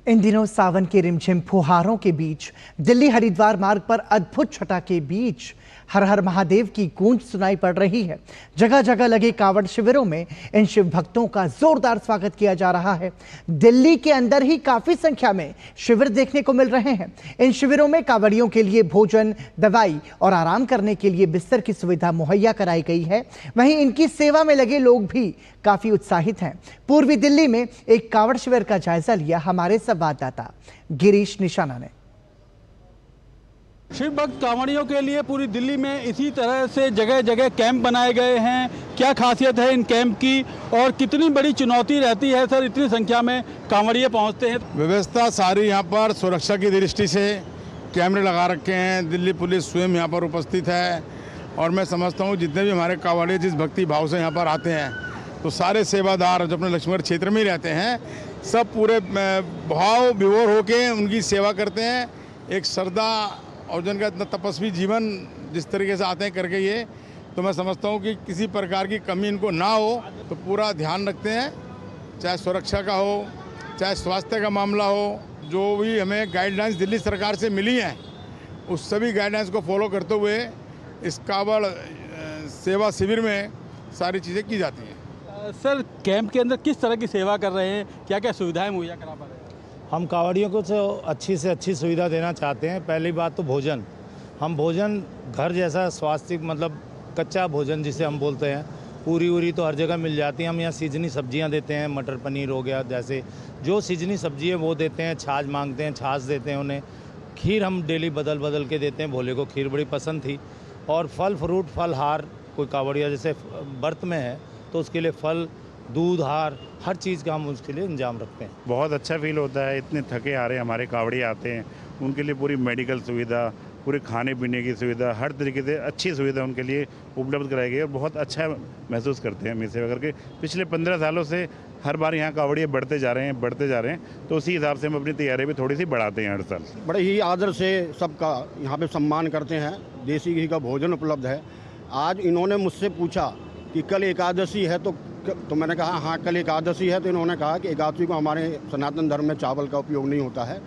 इन दिनों सावन के रिमझिम फुहारों के बीच दिल्ली हरिद्वार मार्ग पर अद्भुत छटा के बीच हर हर महादेव की गूंज सुनाई पड़ रही है। जगह जगह लगे कांवड़ शिविरों में इन शिव भक्तों का जोरदार स्वागत किया जा रहा है। दिल्ली के अंदर ही काफी संख्या में शिविर देखने को मिल रहे हैं। इन शिविरों में कांवड़ियों के लिए भोजन, दवाई और आराम करने के लिए बिस्तर की सुविधा मुहैया कराई गई है। वहीं इनकी सेवा में लगे लोग भी काफी उत्साहित हैं। पूर्वी दिल्ली में एक कांवड़ शिविर का जायजा लिया हमारे संवाददाता गिरीश निशाना ने। शिव भक्त कांवड़ियों के लिए पूरी दिल्ली में इसी तरह से जगह जगह कैंप बनाए गए हैं। क्या खासियत है इन कैंप की और कितनी बड़ी चुनौती रहती है सर, इतनी संख्या में कांवड़िए पहुंचते हैं? व्यवस्था सारी यहाँ पर सुरक्षा की दृष्टि से कैमरे लगा रखे हैं। दिल्ली पुलिस स्वयं यहाँ पर उपस्थित है और मैं समझता हूँ जितने भी हमारे कांवड़िए जिस भक्ति भाव से यहाँ पर आते हैं तो सारे सेवादार जो अपने लक्ष्मण क्षेत्र में ही रहते हैं सब पूरे भाव विभोर होकर उनकी सेवा करते हैं। एक श्रद्धा और जिनका इतना तपस्वी जीवन जिस तरीके से आते हैं करके ये, तो मैं समझता हूँ कि किसी प्रकार की कमी इनको ना हो। तो पूरा ध्यान रखते हैं, चाहे सुरक्षा का हो चाहे स्वास्थ्य का मामला हो। जो भी हमें गाइडलाइंस दिल्ली सरकार से मिली हैं उस सभी गाइडलाइंस को फॉलो करते हुए इस कांवड़ सेवा शिविर में सारी चीज़ें की जाती हैं। सर कैंप के अंदर किस तरह की सेवा कर रहे हैं, क्या क्या सुविधाएं मुहैया करा पा रहे हैं? हम कांवड़ियों को तो अच्छी से अच्छी सुविधा देना चाहते हैं। पहली बात तो भोजन, हम भोजन घर जैसा स्वास्थ्य मतलब कच्चा भोजन जिसे हम बोलते हैं, पूरी उरी तो हर जगह मिल जाती है। हम यहाँ सीजनी सब्जियाँ देते हैं, मटर पनीर हो गया, जैसे जो सीजनी सब्जी है वो देते हैं। छाछ मांगते हैं, छाछ देते हैं उन्हें। खीर हम डेली बदल बदल के देते हैं, भोले को खीर बड़ी पसंद थी। और फल फ्रूट फलहार, कोई कांवड़िया जैसे व्रत में है तो उसके लिए फल दूध हार हर चीज़ का हम उसके लिए इंतजाम रखते हैं। बहुत अच्छा फील होता है। इतने थके आ रहे हमारे कावड़िया आते हैं, उनके लिए पूरी मेडिकल सुविधा, पूरे खाने पीने की सुविधा, हर तरीके से अच्छी सुविधा उनके लिए उपलब्ध कराई गई और बहुत अच्छा महसूस करते हैं हम सेवा करके। पिछले 15 सालों से हर बार यहाँ कावड़िया बढ़ते जा रहे हैं, तो उसी हिसाब से हम अपनी तैयारी भी थोड़ी सी बढ़ाते हैं हर साल। बड़े ही आदर से सबका यहाँ पे सम्मान करते हैं। देसी घी का भोजन उपलब्ध है। आज इन्होंने मुझसे पूछा कि कल एकादशी है, तो मैंने कहा हाँ कल एकादशी है। तो इन्होंने कहा कि एकादशी को हमारे सनातन धर्म में चावल का उपयोग नहीं होता है,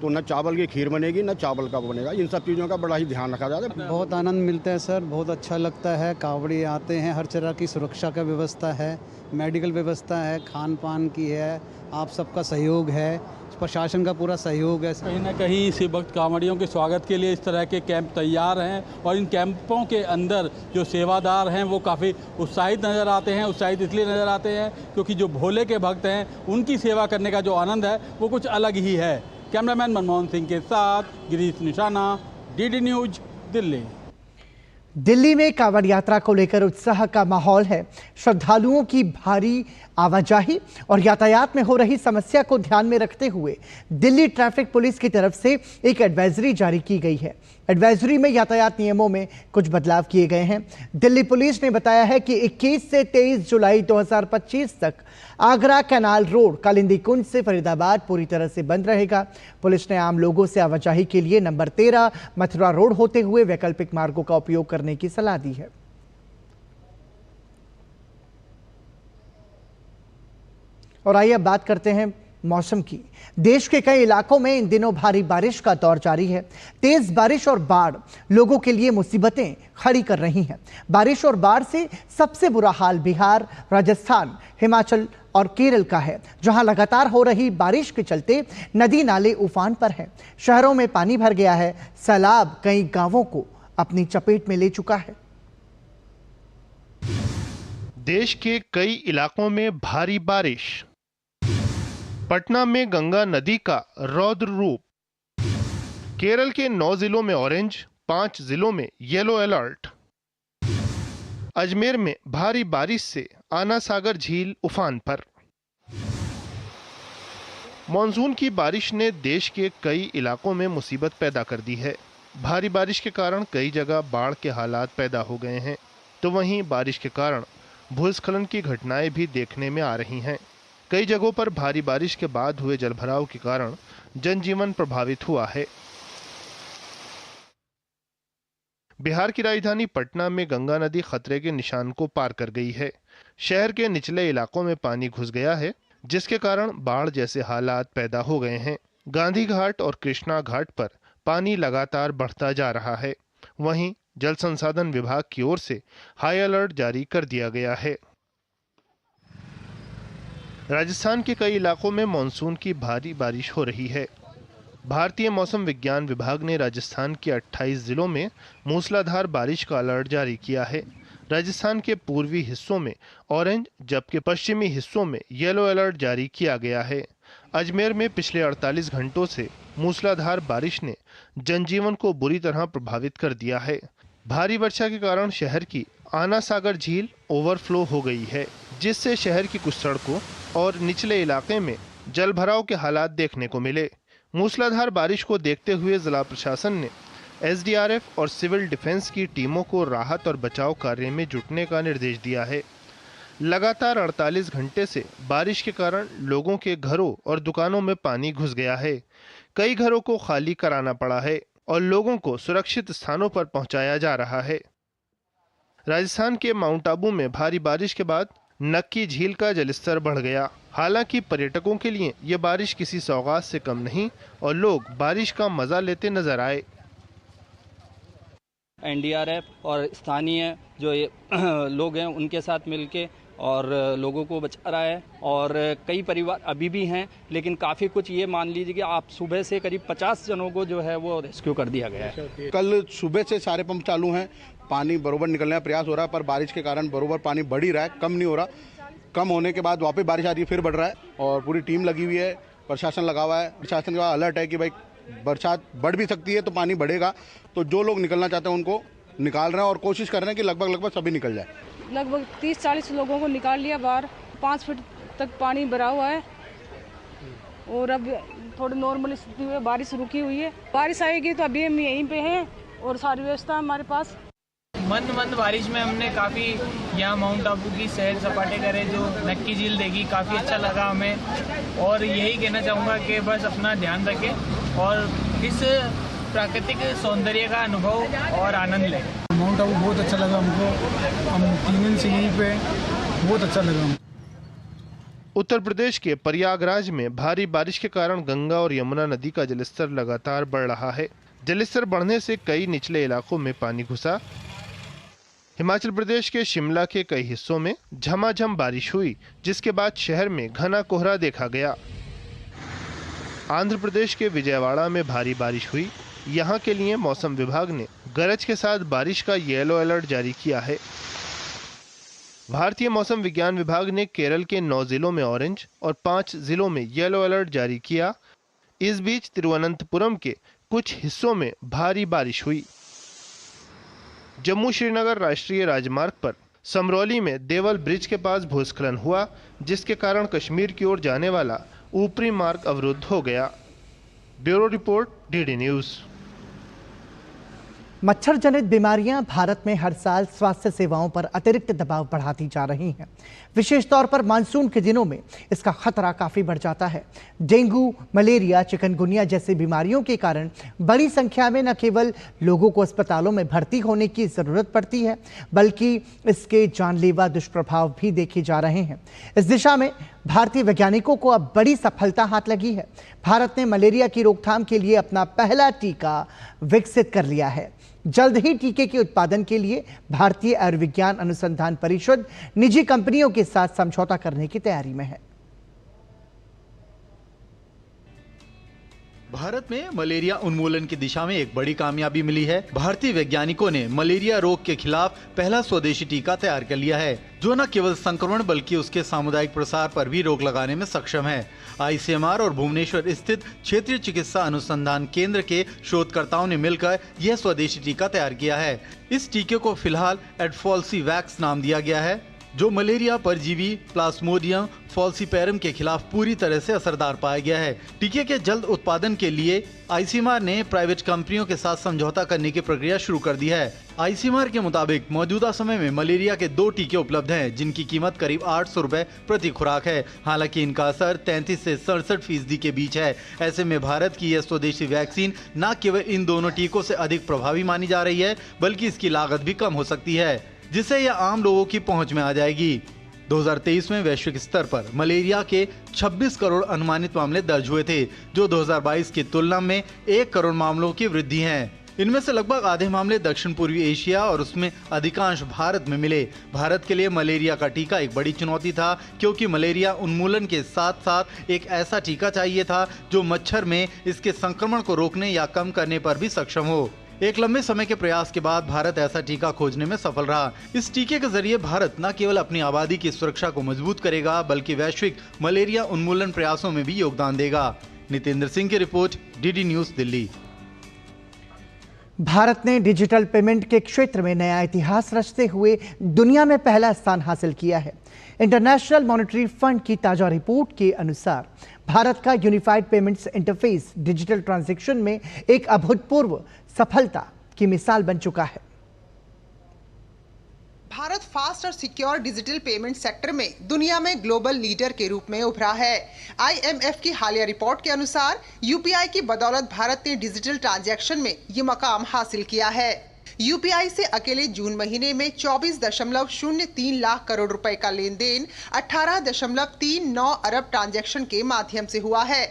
तो न चावल की खीर बनेगी न चावल का बनेगा। इन सब चीज़ों का बड़ा ही ध्यान रखा जाता है। बहुत आनंद मिलता है सर, बहुत अच्छा लगता है। कावड़ी आते हैं, हर तरह की सुरक्षा का व्यवस्था है, मेडिकल व्यवस्था है, खान पान की है, आप सबका सहयोग है, प्रशासन का पूरा सहयोग है। कहीं ना कहीं शिव भक्त कांवड़ियों के स्वागत के लिए इस तरह के कैंप तैयार हैं और इन कैंपों के अंदर जो सेवादार हैं वो काफ़ी उत्साहित नज़र आते हैं। उत्साहित इसलिए नज़र आते हैं क्योंकि जो भोले के भक्त हैं उनकी सेवा करने का जो आनंद है वो कुछ अलग ही है। कैमरामैन मनमोहन सिंह के साथ गिरीश निशाना, डीडी न्यूज, दिल्ली। दिल्ली में कांवड़ यात्रा को लेकर उत्साह का माहौल है। श्रद्धालुओं की भारी आवाजाही और यातायात में हो रही समस्या को ध्यान में रखते हुए दिल्ली ट्रैफिक पुलिस की तरफ से एक एडवाइजरी जारी की गई है। एडवाइजरी में यातायात नियमों में कुछ बदलाव किए गए हैं। दिल्ली पुलिस ने बताया है कि 21 से 23 जुलाई 2025 तक आगरा कैनाल रोड कालिंदी कुंज से फरीदाबाद पूरी तरह से बंद रहेगा। पुलिस ने आम लोगों से आवाजाही के लिए नंबर 13 मथुरा रोड होते हुए वैकल्पिक मार्गों का उपयोग करने की सलाह दी है। और आइए अब बात करते हैं मौसम की। देश के कई इलाकों में इन दिनों भारी बारिश का दौर जारी है। तेज बारिश और बाढ़ लोगों के लिए मुसीबतें खड़ी कर रही हैं। बारिश और बाढ़ से सबसे बुरा हाल बिहार, राजस्थान, हिमाचल और केरल का है, जहां लगातार हो रही बारिश के चलते नदी नाले उफान पर हैं। शहरों में पानी भर गया है। सैलाब कई गांवों को अपनी चपेट में ले चुका है। देश के कई इलाकों में भारी बारिश। पटना में गंगा नदी का रौद्र रूप। केरल के 9 जिलों में ऑरेंज, 5 जिलों में येलो अलर्ट। अजमेर में भारी बारिश से आना सागर झील उफान पर। मॉनसून की बारिश ने देश के कई इलाकों में मुसीबत पैदा कर दी है। भारी बारिश के कारण कई जगह बाढ़ के हालात पैदा हो गए हैं, तो वहीं बारिश के कारण भूस्खलन की घटनाएं भी देखने में आ रही हैं। कई जगहों पर भारी बारिश के बाद हुए जलभराव के कारण जनजीवन प्रभावित हुआ है। बिहार की राजधानी पटना में गंगा नदी खतरे के निशान को पार कर गई है। शहर के निचले इलाकों में पानी घुस गया है, जिसके कारण बाढ़ जैसे हालात पैदा हो गए हैं। गांधी घाट और कृष्णा घाट पर पानी लगातार बढ़ता जा रहा है। वहीं जल संसाधन विभाग की ओर से हाई अलर्ट जारी कर दिया गया है। राजस्थान के कई इलाकों में मानसून की भारी बारिश हो रही है। भारतीय मौसम विज्ञान विभाग ने राजस्थान के 28 जिलों में मूसलाधार बारिश का अलर्ट जारी किया है। राजस्थान के पूर्वी हिस्सों में ऑरेंज जबकि पश्चिमी हिस्सों में येलो अलर्ट जारी किया गया है। अजमेर में पिछले 48 घंटों से मूसलाधार बारिश ने जनजीवन को बुरी तरह प्रभावित कर दिया है। भारी वर्षा के कारण शहर की आना सागर झील ओवरफ्लो हो गई है, जिससे शहर की कुछ सड़कों और निचले इलाके में जलभराव के हालात देखने को मिले। मूसलाधार बारिश को देखते हुए जिला प्रशासन ने एसडीआरएफ और सिविल डिफेंस की टीमों को राहत और बचाव कार्य में जुटने का निर्देश दिया है। लगातार 48 घंटे से बारिश के कारण लोगों के घरों और दुकानों में पानी घुस गया है। कई घरों को खाली कराना पड़ा है और लोगों को सुरक्षित स्थानों पर पहुंचाया जा रहा है। राजस्थान के माउंट आबू में भारी बारिश के बाद नक्की झील का जलस्तर बढ़ गया। हालांकि पर्यटकों के लिए यह बारिश किसी सौगात से कम नहीं और लोग बारिश का मजा लेते नजर आए। एनडीआरएफ और स्थानीय जो लोग हैं उनके साथ मिलके और लोगों को बचा रहा है। और कई परिवार अभी भी हैं, लेकिन काफ़ी कुछ ये मान लीजिए कि आप सुबह से करीब 50 जनों को जो है वो रेस्क्यू कर दिया गया है। कल सुबह से सारे पंप चालू हैं, पानी बरोबर निकलने का प्रयास हो रहा है, पर बारिश के कारण बरोबर पानी बढ़ ही रहा है, कम नहीं हो रहा। कम होने के बाद वापस बारिश आ रही है, फिर बढ़ रहा है और पूरी टीम लगी हुई है, प्रशासन लगा हुआ है। प्रशासन का अलर्ट है कि भाई बरसात बढ़ भी सकती है तो पानी बढ़ेगा, तो जो लोग निकलना चाहते हैं उनको निकाल रहे हैं और कोशिश कर रहे हैं कि लगभग सभी निकल जाए। लगभग 30-40 लोगों को निकाल लिया बाहर। 5 फीट तक पानी भरा हुआ है और अब थोड़ी नॉर्मल स्थिति है, बारिश रुकी हुई है। बारिश आएगी तो अभी हम यहीं पे हैं और सारी व्यवस्था हमारे पास। मंद बारिश में हमने काफ़ी यहाँ माउंट आबू की सैर सपाटे करे, जो नक्की झील देखी, काफ़ी अच्छा लगा हमें। और यही कहना चाहूँगा कि बस अपना ध्यान रखें और इस प्राकृतिक सौंदर्य का अनुभव और आनंद लें। माउंट आबू बहुत अच्छा लगा हमको, हम 3 दिन से यहीं पे, बहुत अच्छा लगा। उत्तर प्रदेश के प्रयागराज में भारी बारिश के कारण गंगा और यमुना नदी का जलस्तर लगातार बढ़ रहा है। जलस्तर बढ़ने से कई निचले इलाकों में पानी घुसा। हिमाचल प्रदेश के शिमला के कई हिस्सों में झमाझम बारिश हुई, जिसके बाद शहर में घना कोहरा देखा गया। आंध्र प्रदेश के विजयवाड़ा में भारी बारिश हुई। यहाँ के लिए मौसम विभाग ने गरज के साथ बारिश का येलो अलर्ट जारी किया है। भारतीय मौसम विज्ञान विभाग ने केरल के 9 जिलों में ऑरेंज और 5 जिलों में येलो अलर्ट जारी किया। इस बीच तिरुवनंतपुरम के कुछ हिस्सों में भारी बारिश हुई। जम्मू श्रीनगर राष्ट्रीय राजमार्ग पर समरौली में देवल ब्रिज के पास भूस्खलन हुआ, जिसके कारण कश्मीर की ओर जाने वाला ऊपरी मार्ग अवरुद्ध हो गया। Bureau report, DD news. मच्छर जनित बीमारियां भारत में हर साल स्वास्थ्य सेवाओं पर अतिरिक्त दबाव बढ़ाती जा रही हैं। विशेष तौर पर मानसून के दिनों में इसका खतरा काफी बढ़ जाता है। डेंगू, मलेरिया, चिकनगुनिया जैसी बीमारियों के कारण बड़ी संख्या में न केवल लोगों को अस्पतालों में भर्ती होने की जरूरत पड़ती है, बल्कि इसके जानलेवा दुष्प्रभाव भी देखे जा रहे हैं। इस दिशा में भारतीय वैज्ञानिकों को अब बड़ी सफलता हाथ लगी है। भारत ने मलेरिया की रोकथाम के लिए अपना पहला टीका विकसित कर लिया है। जल्द ही टीके के उत्पादन के लिए भारतीय आयुर्विज्ञान अनुसंधान परिषद निजी कंपनियों के साथ समझौता करने की तैयारी में है। भारत में मलेरिया उन्मूलन की दिशा में एक बड़ी कामयाबी मिली है। भारतीय वैज्ञानिकों ने मलेरिया रोग के खिलाफ पहला स्वदेशी टीका तैयार कर लिया है, जो न केवल संक्रमण बल्कि उसके सामुदायिक प्रसार पर भी रोक लगाने में सक्षम है। आईसीएमआर और भुवनेश्वर स्थित क्षेत्रीय चिकित्सा अनुसंधान केंद्र के शोधकर्ताओं ने मिलकर यह स्वदेशी टीका तैयार किया है। इस टीके को फिलहाल एडफॉल्सीवैक्स नाम दिया गया है, जो मलेरिया परजीवी प्लाज्मोडियम फॉल्सीपेरम के खिलाफ पूरी तरह से असरदार पाया गया है। टीके के जल्द उत्पादन के लिए आईसीएमआर ने प्राइवेट कंपनियों के साथ समझौता करने की प्रक्रिया शुरू कर दी है। आईसीएमआर के मुताबिक मौजूदा समय में मलेरिया के 2 टीके उपलब्ध हैं, जिनकी कीमत करीब 800 रुपए प्रति खुराक है। हालांकि इनका असर 33 से 67% के बीच है। ऐसे में भारत की यह स्वदेशी वैक्सीन न केवल इन दोनों टीकों से अधिक प्रभावी मानी जा रही है, बल्कि इसकी लागत भी कम हो सकती है, जिससे यह आम लोगों की पहुंच में आ जाएगी। 2023 में वैश्विक स्तर पर मलेरिया के 26 करोड़ अनुमानित मामले दर्ज हुए थे, जो 2022 की तुलना में 1 करोड़ मामलों की वृद्धि है। इनमें से लगभग आधे मामले दक्षिण पूर्वी एशिया और उसमें अधिकांश भारत में मिले। भारत के लिए मलेरिया का टीका एक बड़ी चुनौती था, क्योंकि मलेरिया उन्मूलन के साथ साथ एक ऐसा टीका चाहिए था जो मच्छर में इसके संक्रमण को रोकने या कम करने पर भी सक्षम हो। एक लंबे समय के प्रयास के बाद भारत ऐसा टीका खोजने में सफल रहा। इस टीके के जरिए भारत न केवल अपनी आबादी की सुरक्षा को मजबूत करेगा, बल्कि वैश्विक मलेरिया उन्मूलन प्रयासों में भी योगदान देगा। नितेंद्र सिंह की report, DD news, Delhi. Bharat ने डिजिटल पेमेंट के क्षेत्र में नया इतिहास रचते हुए दुनिया में पहला स्थान हासिल किया है। इंटरनेशनल मॉनेटरी फंड की ताजा रिपोर्ट के अनुसार भारत का unified payments interface digital transaction में एक अभूतपूर्व सफलता की मिसाल बन चुका है। भारत फास्ट और सिक्योर डिजिटल पेमेंट सेक्टर में दुनिया में ग्लोबल लीडर के रूप में उभरा है। IMF की हालिया रिपोर्ट के अनुसार यूपीआई की बदौलत भारत ने डिजिटल ट्रांजैक्शन में ये मकाम हासिल किया है। यूपीआई से अकेले जून महीने में 24.03 लाख करोड़ रुपए का लेन देन 18.39 अरब ट्रांजैक्शन के माध्यम से हुआ है।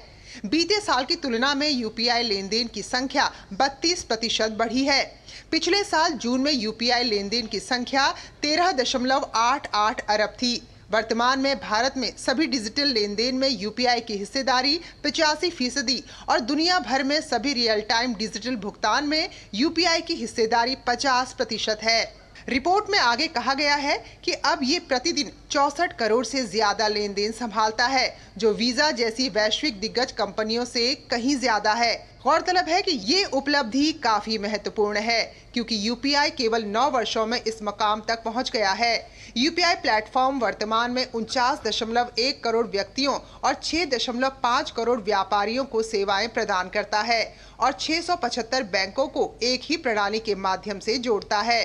बीते साल की तुलना में यूपीआई लेन देन की संख्या 32% बढ़ी है। पिछले साल जून में यूपीआई लेन देन की संख्या 13.88 अरब थी, वर्तमान में भारत में सभी डिजिटल लेन देन में यूपीआई की हिस्सेदारी 85% और दुनिया भर में सभी रियल टाइम डिजिटल भुगतान में यूपीआई की हिस्सेदारी 50% है। रिपोर्ट में आगे कहा गया है कि अब ये प्रतिदिन 64 करोड़ से ज्यादा लेन देन संभालता है, जो वीजा जैसी वैश्विक दिग्गज कंपनियों से कहीं ज्यादा है। गौरतलब है कि ये उपलब्धि काफी महत्वपूर्ण है, क्योंकि यूपीआई केवल 9 वर्षों में इस मकाम तक पहुंच गया है। यूपीआई प्लेटफॉर्म वर्तमान में 49.1 करोड़ व्यक्तियों और 6.5 करोड़ व्यापारियों को सेवाएं प्रदान करता है और 675 बैंकों को एक ही प्रणाली के माध्यम से जोड़ता है।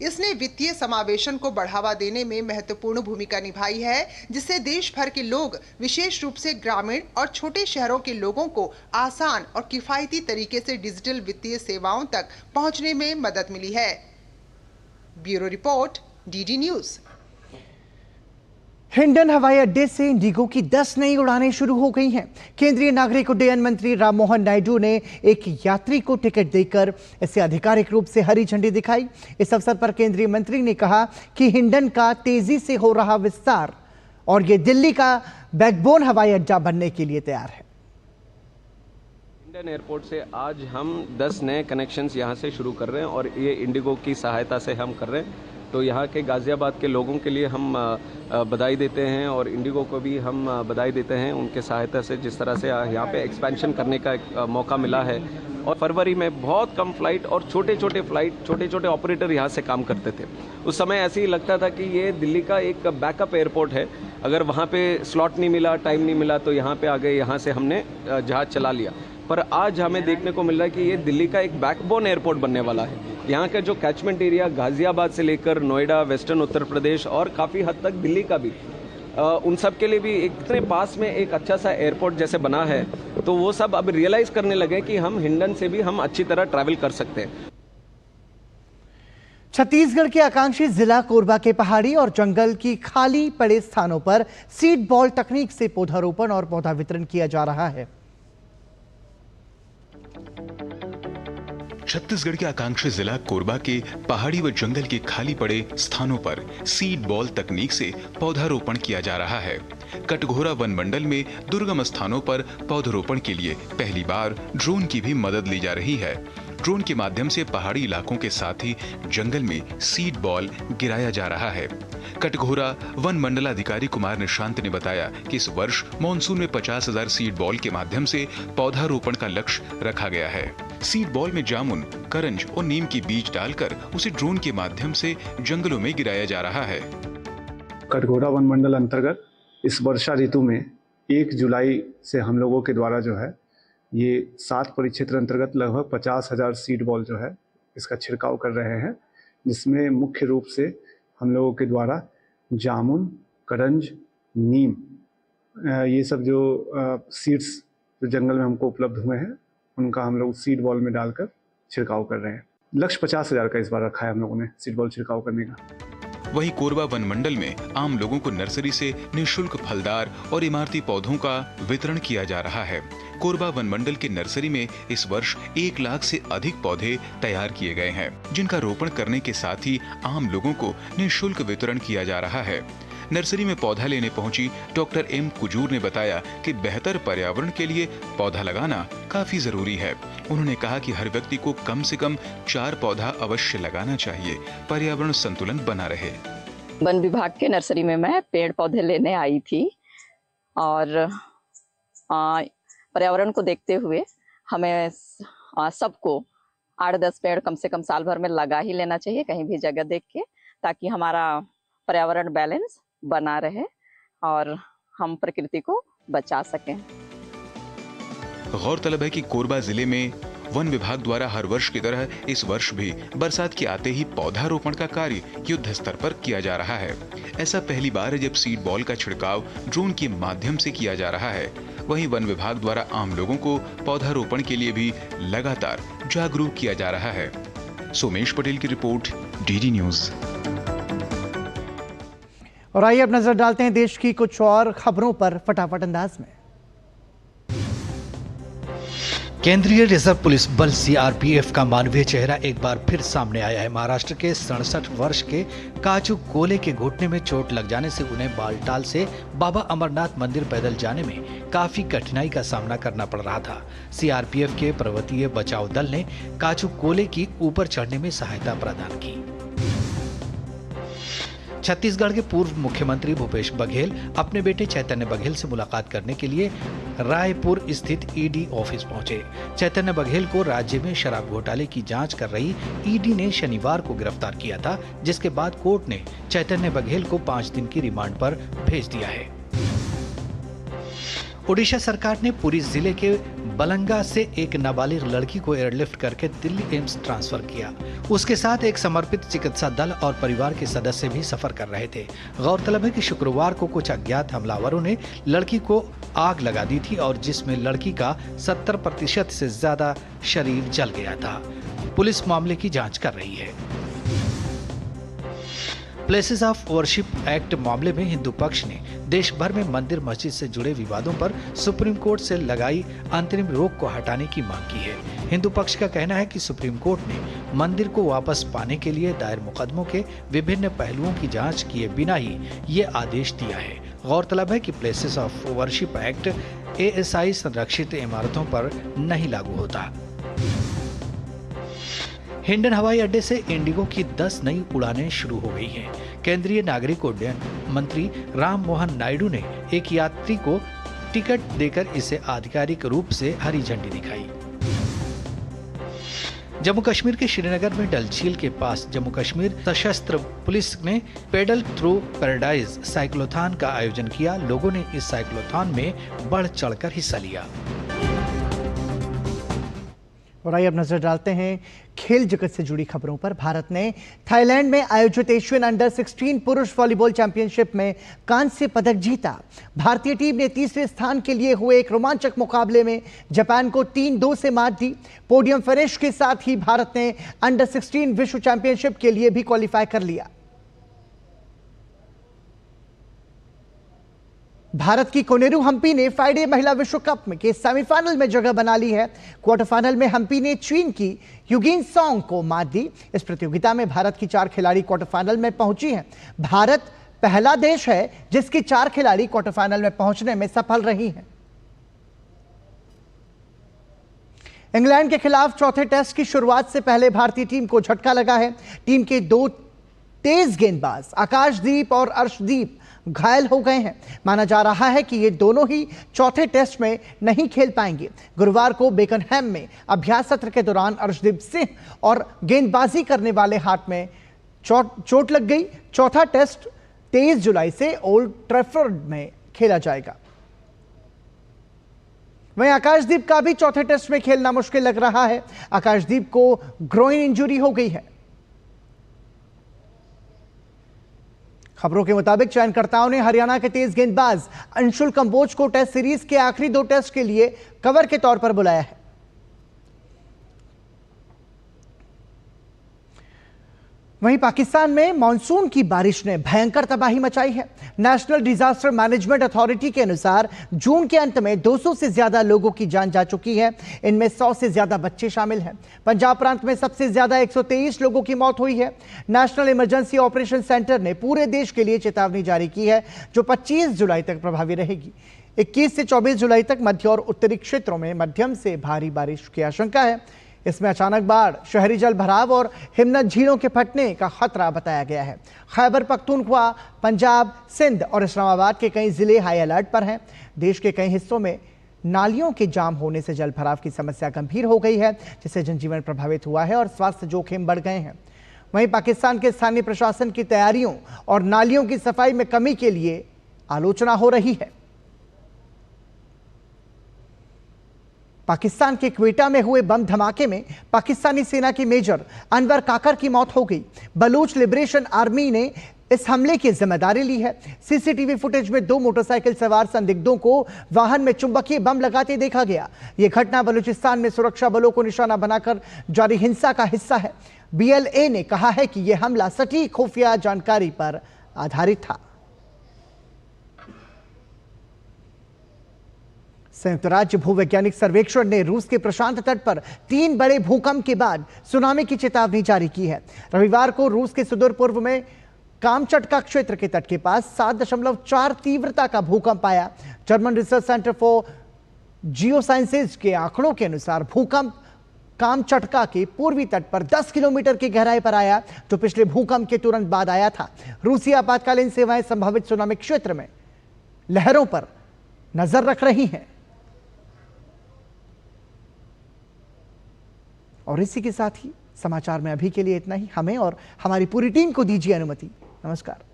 इसने वित्तीय समावेशन को बढ़ावा देने में महत्वपूर्ण भूमिका निभाई है, जिससे देश भर के लोग, विशेष रूप से ग्रामीण और छोटे शहरों के लोगों को आसान और किफायती तरीके से डिजिटल वित्तीय सेवाओं तक पहुंचने में मदद मिली है। Bureau report, DD news. Hindon हवाई अड्डे से इंडिगो की 10 नई उड़ानें शुरू हो गई हैं। केंद्रीय नागरिक उड्डयन मंत्री राममोहन नायडू ने एक यात्री को टिकट देकर इसे आधिकारिक रूप से हरी झंडी दिखाई। इस अवसर पर केंद्रीय मंत्री ने कहा कि हिंडन का तेजी से हो रहा विस्तार और ये दिल्ली का बैकबोन हवाई अड्डा बनने के लिए तैयार है। हिंडन एयरपोर्ट से आज हम 10 नए कनेक्शंस यहाँ से शुरू कर रहे हैं और ये इंडिगो की सहायता से हम कर रहे हैं। तो यहाँ के गाज़ियाबाद के लोगों के लिए हम बधाई देते हैं और इंडिगो को भी हम बधाई देते हैं उनके सहायता से, जिस तरह से यहाँ पे एक्सपेंशन करने का एक मौका मिला है। और फरवरी में बहुत कम फ्लाइट और छोटे छोटे ऑपरेटर यहाँ से काम करते थे। उस समय ऐसे ही लगता था कि ये दिल्ली का एक बैकअप एयरपोर्ट है, अगर वहाँ पे स्लॉट नहीं मिला, टाइम नहीं मिला तो यहाँ पे आ गए, यहाँ से हमने जहाज़ चला लिया। पर आज हमें देखने को मिल रहा है कि ये दिल्ली का एक बैकबोन एयरपोर्ट बनने वाला है। यहाँ का जो कैचमेंट एरिया गाज़ियाबाद से लेकर नोएडा, वेस्टर्न उत्तर प्रदेश और काफ़ी हद तक दिल्ली का भी, उन सब के लिए भी इतने पास में एक अच्छा सा एयरपोर्ट जैसे बना है, तो वो सब अब रियलाइज़ करने लगे कि हम हिंडन से भी हम अच्छी तरह ट्रैवल कर सकते हैं। छत्तीसगढ़ के आकांक्षी जिला कोरबा के पहाड़ी और जंगल की खाली पड़े स्थानों पर सीड बॉल तकनीक से पौधारोपण और पौधा वितरण किया जा रहा है। छत्तीसगढ़ के आकांक्षी जिला कोरबा के पहाड़ी व जंगल के खाली पड़े स्थानों पर सीड बॉल तकनीक से पौधारोपण किया जा रहा है। कटघोरा वन मंडल में दुर्गम स्थानों पर पौधारोपण के लिए पहली बार ड्रोन की भी मदद ली जा रही है। ड्रोन के माध्यम से पहाड़ी इलाकों के साथ ही जंगल में सीड बॉल गिराया जा रहा है। कटघोरा वन मंडलाधिकारी कुमार निशांत ने बताया कि इस वर्ष मॉनसून में 50,000 सीड बॉल के माध्यम से पौधारोपण का लक्ष्य रखा गया है। सीड बॉल में जामुन, करंज और नीम के बीज डालकर उसे ड्रोन के माध्यम से जंगलों में गिराया जा रहा है। कटघोरा वन मंडल अंतर्गत इस वर्षा ऋतु में 1 जुलाई से हम लोगों के द्वारा जो है ये 7 परिक्षेत्र अंतर्गत लगभग 50,000 सीड बॉल जो है इसका छिड़काव कर रहे हैं, जिसमें मुख्य रूप से हम लोगों के द्वारा जामुन, करंज, नीम, ये सब जो सीड्स जो जंगल में हमको उपलब्ध हुए हैं उनका हम लोग सीड बॉल में डालकर छिड़काव कर रहे हैं। लक्ष्य 50,000 का इस बार रखा है हम लोगों ने सीड बॉल छिड़काव करने का। वहीं कोरबा वन मंडल में आम लोगों को नर्सरी से निःशुल्क फलदार और इमारती पौधों का वितरण किया जा रहा है। कोरबा वन मंडल के नर्सरी में इस वर्ष 1 लाख से अधिक पौधे तैयार किए गए हैं, जिनका रोपण करने के साथ ही आम लोगों को निःशुल्क वितरण किया जा रहा है। नर्सरी में पौधा लेने पहुंची डॉक्टर एम कुजूर ने बताया कि बेहतर पर्यावरण के लिए पौधा लगाना काफी जरूरी है। उन्होंने कहा कि हर व्यक्ति को कम से कम 4 पौधा अवश्य लगाना चाहिए, पर्यावरण संतुलन बना रहे। वन विभाग के नर्सरी में मैं पेड़ पौधे लेने आई थी और पर्यावरण को देखते हुए हमें सबको 8-10 पेड़ कम से कम साल भर में लगा ही लेना चाहिए, कहीं भी जगह देख के, ताकि हमारा पर्यावरण बैलेंस बना रहे और हम प्रकृति को बचा सकें। गौरतलब है कि कोरबा जिले में वन विभाग द्वारा हर वर्ष की तरह इस वर्ष भी बरसात के आते ही पौधारोपण का कार्य युद्ध स्तर पर किया जा रहा है। ऐसा पहली बार है जब सीड बॉल का छिड़काव ड्रोन के माध्यम से किया जा रहा है। वहीं वन विभाग द्वारा आम लोगों को पौधारोपण के लिए भी लगातार जागरूक किया जा रहा है। सोमेश पटेल की रिपोर्ट, डीडी न्यूज। और आइए अब नजर डालते हैं देश की कुछ और खबरों पर फटाफट अंदाज में। केंद्रीय रिजर्व पुलिस बल सीआरपीएफ का मानवीय चेहरा एक बार फिर सामने आया है। महाराष्ट्र के 67 वर्ष के काजू कोले के घुटने में चोट लग जाने से उन्हें बालटाल से बाबा अमरनाथ मंदिर पैदल जाने में काफी कठिनाई का सामना करना पड़ रहा था। सीआरपीएफ के पर्वतीय बचाव दल ने काजू कोले की ऊपर चढ़ने में सहायता प्रदान की। छत्तीसगढ़ के पूर्व मुख्यमंत्री भूपेश बघेल अपने बेटे चैतन्य बघेल से मुलाकात करने के लिए रायपुर स्थित ईडी ऑफिस पहुंचे। चैतन्य बघेल को राज्य में शराब घोटाले की जांच कर रही ईडी ने शनिवार को गिरफ्तार किया था, जिसके बाद कोर्ट ने चैतन्य बघेल को 5 दिन की रिमांड पर भेज दिया है। ओडिशा सरकार ने पुरी जिले के बलंगा से एक नाबालिग लड़की को एयरलिफ्ट करके दिल्ली एम्स ट्रांसफर किया। उसके साथ एक समर्पित चिकित्सा दल और परिवार के सदस्य भी सफर कर रहे थे। गौरतलब है कि शुक्रवार को कुछ अज्ञात हमलावरों ने लड़की को आग लगा दी थी और जिसमें लड़की का 70% से ज्यादा शरीर जल गया था। पुलिस मामले की जांच कर रही है। प्लेसेस ऑफ वर्शिप एक्ट मामले में हिंदू पक्ष ने देश भर में मंदिर मस्जिद से जुड़े विवादों पर सुप्रीम कोर्ट से लगाई अंतरिम रोक को हटाने की मांग की है। हिंदू पक्ष का कहना है कि सुप्रीम कोर्ट ने मंदिर को वापस पाने के लिए दायर मुकदमों के विभिन्न पहलुओं की जांच किए बिना ही ये आदेश दिया है। गौरतलब है कि places of worship act ASI संरक्षित इमारतों पर नहीं लागू होता। हिंडन हवाई अड्डे से इंडिगो की 10 नई उड़ानें शुरू हो गई हैं। केंद्रीय नागरिक उड्डयन मंत्री राम मोहन नायडू ने एक यात्री को टिकट देकर इसे आधिकारिक रूप से हरी झंडी दिखाई। जम्मू कश्मीर के श्रीनगर में डल झील के पास जम्मू कश्मीर सशस्त्र पुलिस ने पेडल थ्रू पैराडाइज साइक्लोथॉन का आयोजन किया। लोगों ने इस साइक्लोथॉन में बढ़ चढ़कर हिस्सा लिया। और आइए अब नजर डालते हैं खेल जगत से जुड़ी खबरों पर। भारत ने थाईलैंड में आयोजित एशियन अंडर 16 पुरुष वॉलीबॉल चैंपियनशिप में कांस्य पदक जीता। भारतीय टीम ने तीसरे स्थान के लिए हुए एक रोमांचक मुकाबले में जापान को 3-2 से मात दी। पोडियम फिनिश के साथ ही भारत ने अंडर 16 विश्व चैंपियनशिप के लिए भी क्वालिफाई कर लिया। भारत की कोनेरू हम्पी ने फ्राइडे महिला विश्व कप के सेमीफाइनल में जगह बना ली है। क्वार्टर फाइनल में हम्पी ने चीन की युगिन सॉन्ग को मात दी। इस प्रतियोगिता में भारत की 4 खिलाड़ी क्वार्टर फाइनल में पहुंची हैं। भारत पहला देश है जिसकी 4 खिलाड़ी क्वार्टर फाइनल में पहुंचने में सफल रही हैं। इंग्लैंड के खिलाफ चौथे टेस्ट की शुरुआत से पहले भारतीय टीम को झटका लगा है। टीम के 2 तेज गेंदबाज आकाशदीप और अर्शदीप घायल हो गए हैं। माना जा रहा है कि ये दोनों ही चौथे टेस्ट में नहीं खेल पाएंगे। गुरुवार को बेकनहैम में अभ्यास सत्र के दौरान अर्शदीप सिंह और गेंदबाजी करने वाले हाथ में चोट लग गई। चौथा टेस्ट 23 जुलाई से ओल्ड ट्रैफर्ड में खेला जाएगा। वहीं आकाशदीप का भी चौथे टेस्ट में खेलना मुश्किल लग रहा है। आकाशदीप को ग्रोइन इंजरी हो गई है। खबरों के मुताबिक चयनकर्ताओं ने हरियाणा के तेज गेंदबाज अंशुल कंबोज को टेस्ट सीरीज के आखिरी 2 टेस्ट के लिए कवर के तौर पर बुलाया है। वहीं पाकिस्तान में मानसून की बारिश ने भयंकर तबाही मचाई है। नेशनल डिजास्टर मैनेजमेंट अथॉरिटी के अनुसार जून के अंत में 200 से ज्यादा लोगों की जान जा चुकी है। इनमें 100 से ज्यादा बच्चे शामिल हैं। पंजाब प्रांत में सबसे ज्यादा 123 लोगों की मौत हुई है। नेशनल इमरजेंसी ऑपरेशन सेंटर ने पूरे देश के लिए चेतावनी जारी की है, जो 25 जुलाई तक प्रभावी रहेगी। 21 से 24 जुलाई तक मध्य और उत्तरी क्षेत्रों में मध्यम से भारी बारिश की आशंका है। इसमें अचानक बाढ़, शहरी जल भराव और हिमनद झीलों के फटने का खतरा बताया गया है। खैबर पख्तूनख्वा, पंजाब, सिंध और इस्लामाबाद के कई जिले हाई अलर्ट पर हैं। देश के कई हिस्सों में नालियों के जाम होने से जल भराव की समस्या गंभीर हो गई है, जिससे जनजीवन प्रभावित हुआ है और स्वास्थ्य जोखिम बढ़ गए हैं। वहीं पाकिस्तान के स्थानीय प्रशासन की तैयारियों और नालियों की सफाई में कमी के लिए आलोचना हो रही है। पाकिस्तान के क्वेटा में हुए बम धमाके में पाकिस्तानी सेना के मेजर अनवर काकर की मौत हो गई। बलूच लिबरेशन आर्मी ने इस हमले की जिम्मेदारी ली है। सीसीटीवी फुटेज में 2 मोटरसाइकिल सवार संदिग्धों को वाहन में चुंबकीय बम लगाते देखा गया। यह घटना बलूचिस्तान में सुरक्षा बलों को निशाना बनाकर जारी हिंसा का हिस्सा है। बीएलए ने कहा है कि यह हमला सटीक खुफिया जानकारी पर आधारित था। संयुक्त राज्य भूवैज्ञानिक सर्वेक्षण ने रूस के प्रशांत तट पर 3 बड़े भूकंप के बाद सुनामी की चेतावनी जारी की है। रविवार को रूस के सुदूर पूर्व में कामचटका क्षेत्र के तट के पास 7.4 तीव्रता का भूकंप आया। German research centre for geosciences के आंकड़ों के अनुसार भूकंप कामचटका के पूर्वी तट पर 10 किलोमीटर की गहराई पर आया, जो पिछले भूकंप के तुरंत बाद आया था। रूसी आपातकालीन सेवाएं संभावित सुनामी क्षेत्र में लहरों पर नजर रख रही हैं। और इसी के साथ ही समाचार में अभी के लिए इतना ही। हमें और हमारी पूरी टीम को दीजिए अनुमति। नमस्कार।